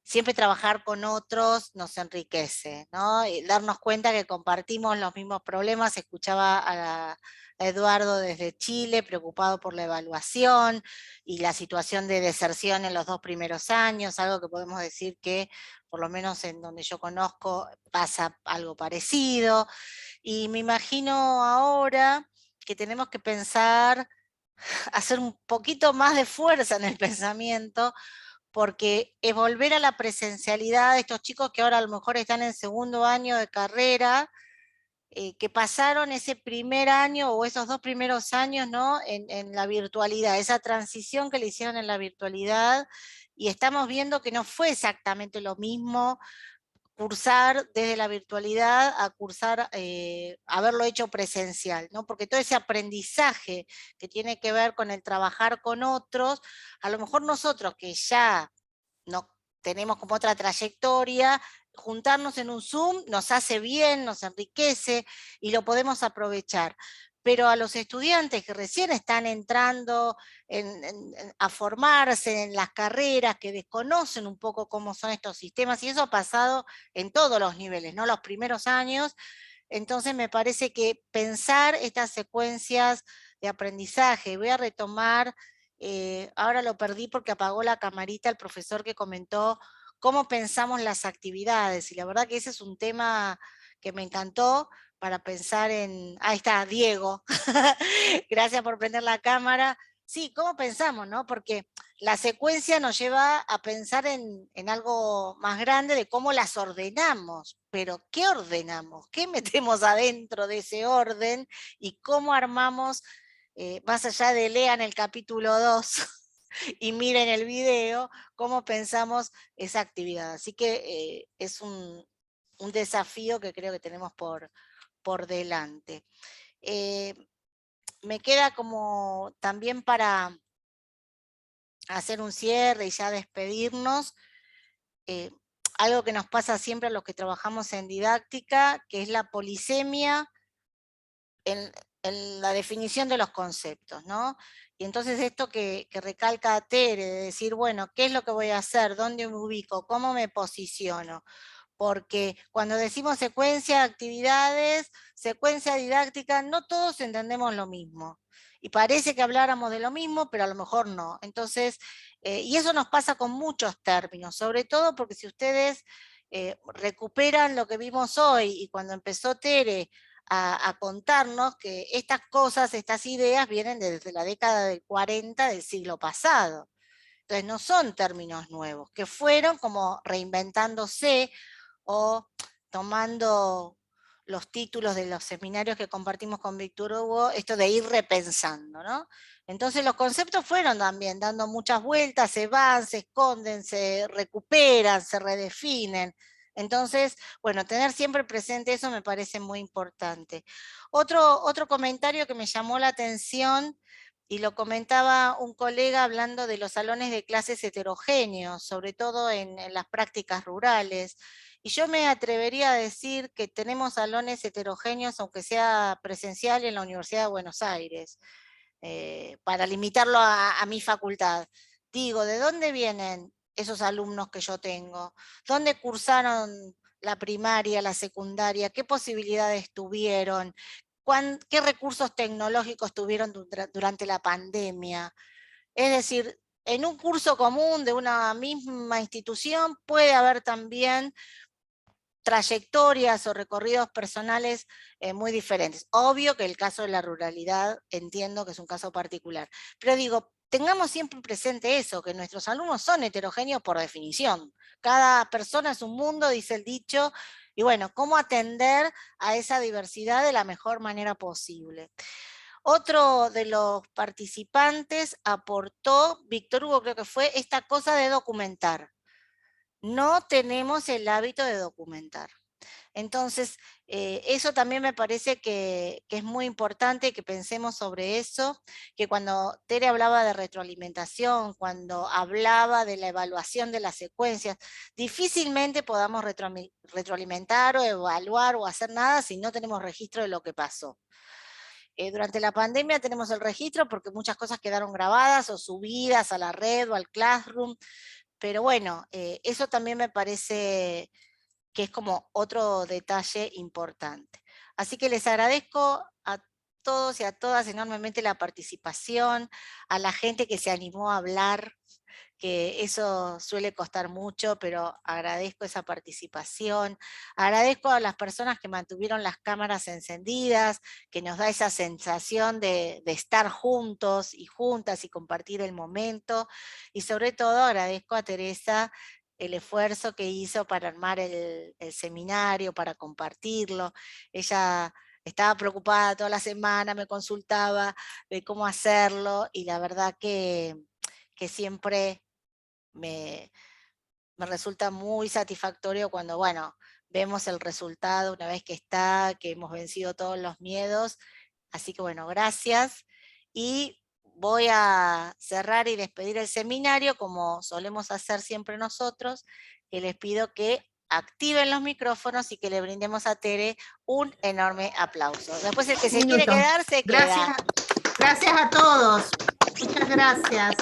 siempre trabajar con otros nos enriquece, ¿no? Y darnos cuenta que compartimos los mismos problemas. Escuchaba a Eduardo desde Chile, preocupado por la evaluación y la situación de deserción en los 2 primeros años, algo que podemos decir que, por lo menos en donde yo conozco, pasa algo parecido. Y me imagino ahora que tenemos que pensar, hacer un poquito más de fuerza en el pensamiento, porque es volver a la presencialidad de estos chicos que ahora a lo mejor están en segundo año de carrera, que pasaron ese primer año o esos 2 primeros años, ¿no? en la virtualidad, esa transición que le hicieron en la virtualidad, y estamos viendo que no fue exactamente lo mismo cursar desde la virtualidad a cursar, haberlo hecho presencial, ¿no? Porque todo ese aprendizaje que tiene que ver con el trabajar con otros, a lo mejor nosotros que ya no tenemos como otra trayectoria, juntarnos en un Zoom nos hace bien, nos enriquece y lo podemos aprovechar. Pero a los estudiantes que recién están entrando a formarse en las carreras, que desconocen un poco cómo son estos sistemas, y eso ha pasado en todos los niveles, ¿no? Los primeros años, entonces me parece que pensar estas secuencias de aprendizaje, voy a retomar, ahora lo perdí porque apagó la camarita el profesor que comentó cómo pensamos las actividades, y la verdad que ese es un tema que me encantó para pensar en... Ahí está, Diego, gracias por prender la cámara. Sí, ¿cómo pensamos, no? Porque la secuencia nos lleva a pensar en algo más grande de cómo las ordenamos, pero ¿qué ordenamos? ¿Qué metemos adentro de ese orden? Y cómo armamos, más allá de lean el capítulo 2 y miren el video, cómo pensamos esa actividad. Así que es un desafío que creo que tenemos por delante. Me queda como también para hacer un cierre y ya despedirnos, algo que nos pasa siempre a los que trabajamos en didáctica, que es la polisemia en la definición de los conceptos, ¿no? Y entonces esto que recalca Tere, de decir, bueno, ¿qué es lo que voy a hacer? ¿Dónde me ubico? ¿Cómo me posiciono? Porque cuando decimos secuencia de actividades, secuencia didáctica, no todos entendemos lo mismo. Y parece que habláramos de lo mismo, pero a lo mejor no. Entonces, y eso nos pasa con muchos términos, sobre todo porque si ustedes recuperan lo que vimos hoy, y cuando empezó Tere a contarnos que estas cosas, estas ideas vienen desde la década del 40 del siglo pasado. Entonces no son términos nuevos, que fueron como reinventándose o tomando los títulos de los seminarios que compartimos con Víctor Hugo, esto de ir repensando, ¿no? Entonces los conceptos fueron también dando muchas vueltas, se van, se esconden, se recuperan, se redefinen. Entonces, bueno, tener siempre presente eso me parece muy importante. Otro comentario que me llamó la atención, y lo comentaba un colega hablando de los salones de clases heterogéneos, sobre todo en las prácticas rurales. Y yo me atrevería a decir que tenemos salones heterogéneos, aunque sea presencial, en la Universidad de Buenos Aires, para limitarlo a mi facultad. Digo, ¿de dónde vienen esos alumnos que yo tengo? ¿Dónde cursaron la primaria, la secundaria? ¿Qué posibilidades tuvieron? ¿Qué recursos tecnológicos tuvieron durante la pandemia? Es decir, en un curso común de una misma institución puede haber también trayectorias o recorridos personales muy diferentes. Obvio que el caso de la ruralidad entiendo que es un caso particular, pero digo, tengamos siempre presente eso, que nuestros alumnos son heterogéneos por definición. Cada persona es un mundo, dice el dicho, y bueno, cómo atender a esa diversidad de la mejor manera posible. Otro de los participantes aportó, Víctor Hugo creo que fue, esta cosa de documentar. No tenemos el hábito de documentar. Entonces, eso también me parece que es muy importante que pensemos sobre eso, que cuando Tere hablaba de retroalimentación, cuando hablaba de la evaluación de las secuencias, difícilmente podamos retroalimentar o evaluar o hacer nada si no tenemos registro de lo que pasó. Durante la pandemia tenemos el registro porque muchas cosas quedaron grabadas o subidas a la red o al Classroom, pero bueno, eso también me parece que es como otro detalle importante. Así que les agradezco a todos y a todas enormemente la participación, a la gente que se animó a hablar, que eso suele costar mucho, pero agradezco esa participación. Agradezco a las personas que mantuvieron las cámaras encendidas, que nos da esa sensación de estar juntos y juntas y compartir el momento. Y sobre todo agradezco a Teresa el esfuerzo que hizo para armar el seminario, para compartirlo. Ella estaba preocupada toda la semana, me consultaba de cómo hacerlo, y la verdad que siempre me resulta muy satisfactorio cuando, bueno, vemos el resultado una vez que está, que hemos vencido todos los miedos. Así que bueno, gracias. Y voy a cerrar y despedir el seminario, como solemos hacer siempre nosotros, que les pido que activen los micrófonos y que le brindemos a Tere un enorme aplauso. Después el que se quiere quedar, se queda. Gracias a todos. Muchas gracias.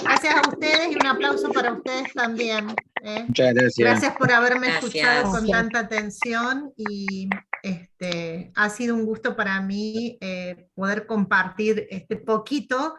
Gracias a ustedes y un aplauso para ustedes también. Muchas gracias. Gracias por haberme escuchado con tanta atención, y ha sido un gusto para mí poder compartir este poquito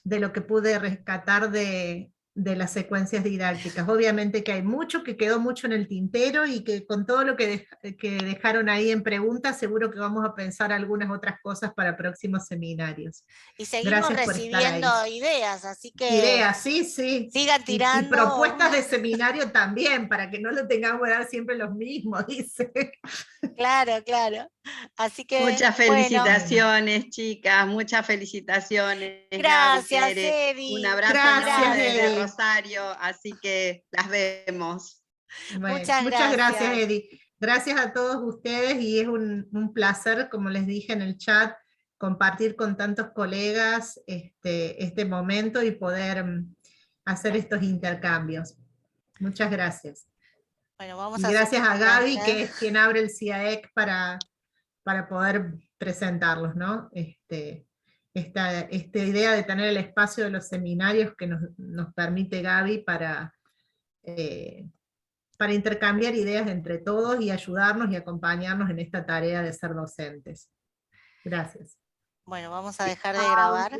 de lo que pude rescatar de las secuencias didácticas. Obviamente que hay mucho, que quedó mucho en el tintero, y que con todo lo que dejaron ahí en preguntas, seguro que vamos a pensar algunas otras cosas para próximos seminarios. Y seguimos recibiendo ideas, así que... Ideas, sí. Sigan tirando. Y propuestas de seminario también, para que no lo tengamos que dar siempre los mismos, dice. Claro. Así que, muchas felicitaciones, chicas, muchas felicitaciones. Gracias, Gaby, Tere. Edi. Un abrazo desde Rosario, así que las vemos. Bueno, muchas gracias, Edi. Gracias a todos ustedes, y es un placer, como les dije en el chat, compartir con tantos colegas este momento y poder hacer estos intercambios. Muchas gracias. Bueno, vamos y a gracias a Gaby, que es quien abre el CIAEC para poder presentarlos, ¿no? Esta idea de tener el espacio de los seminarios que nos permite Gaby para intercambiar ideas entre todos y ayudarnos y acompañarnos en esta tarea de ser docentes. Gracias. Bueno, vamos a dejar de grabar.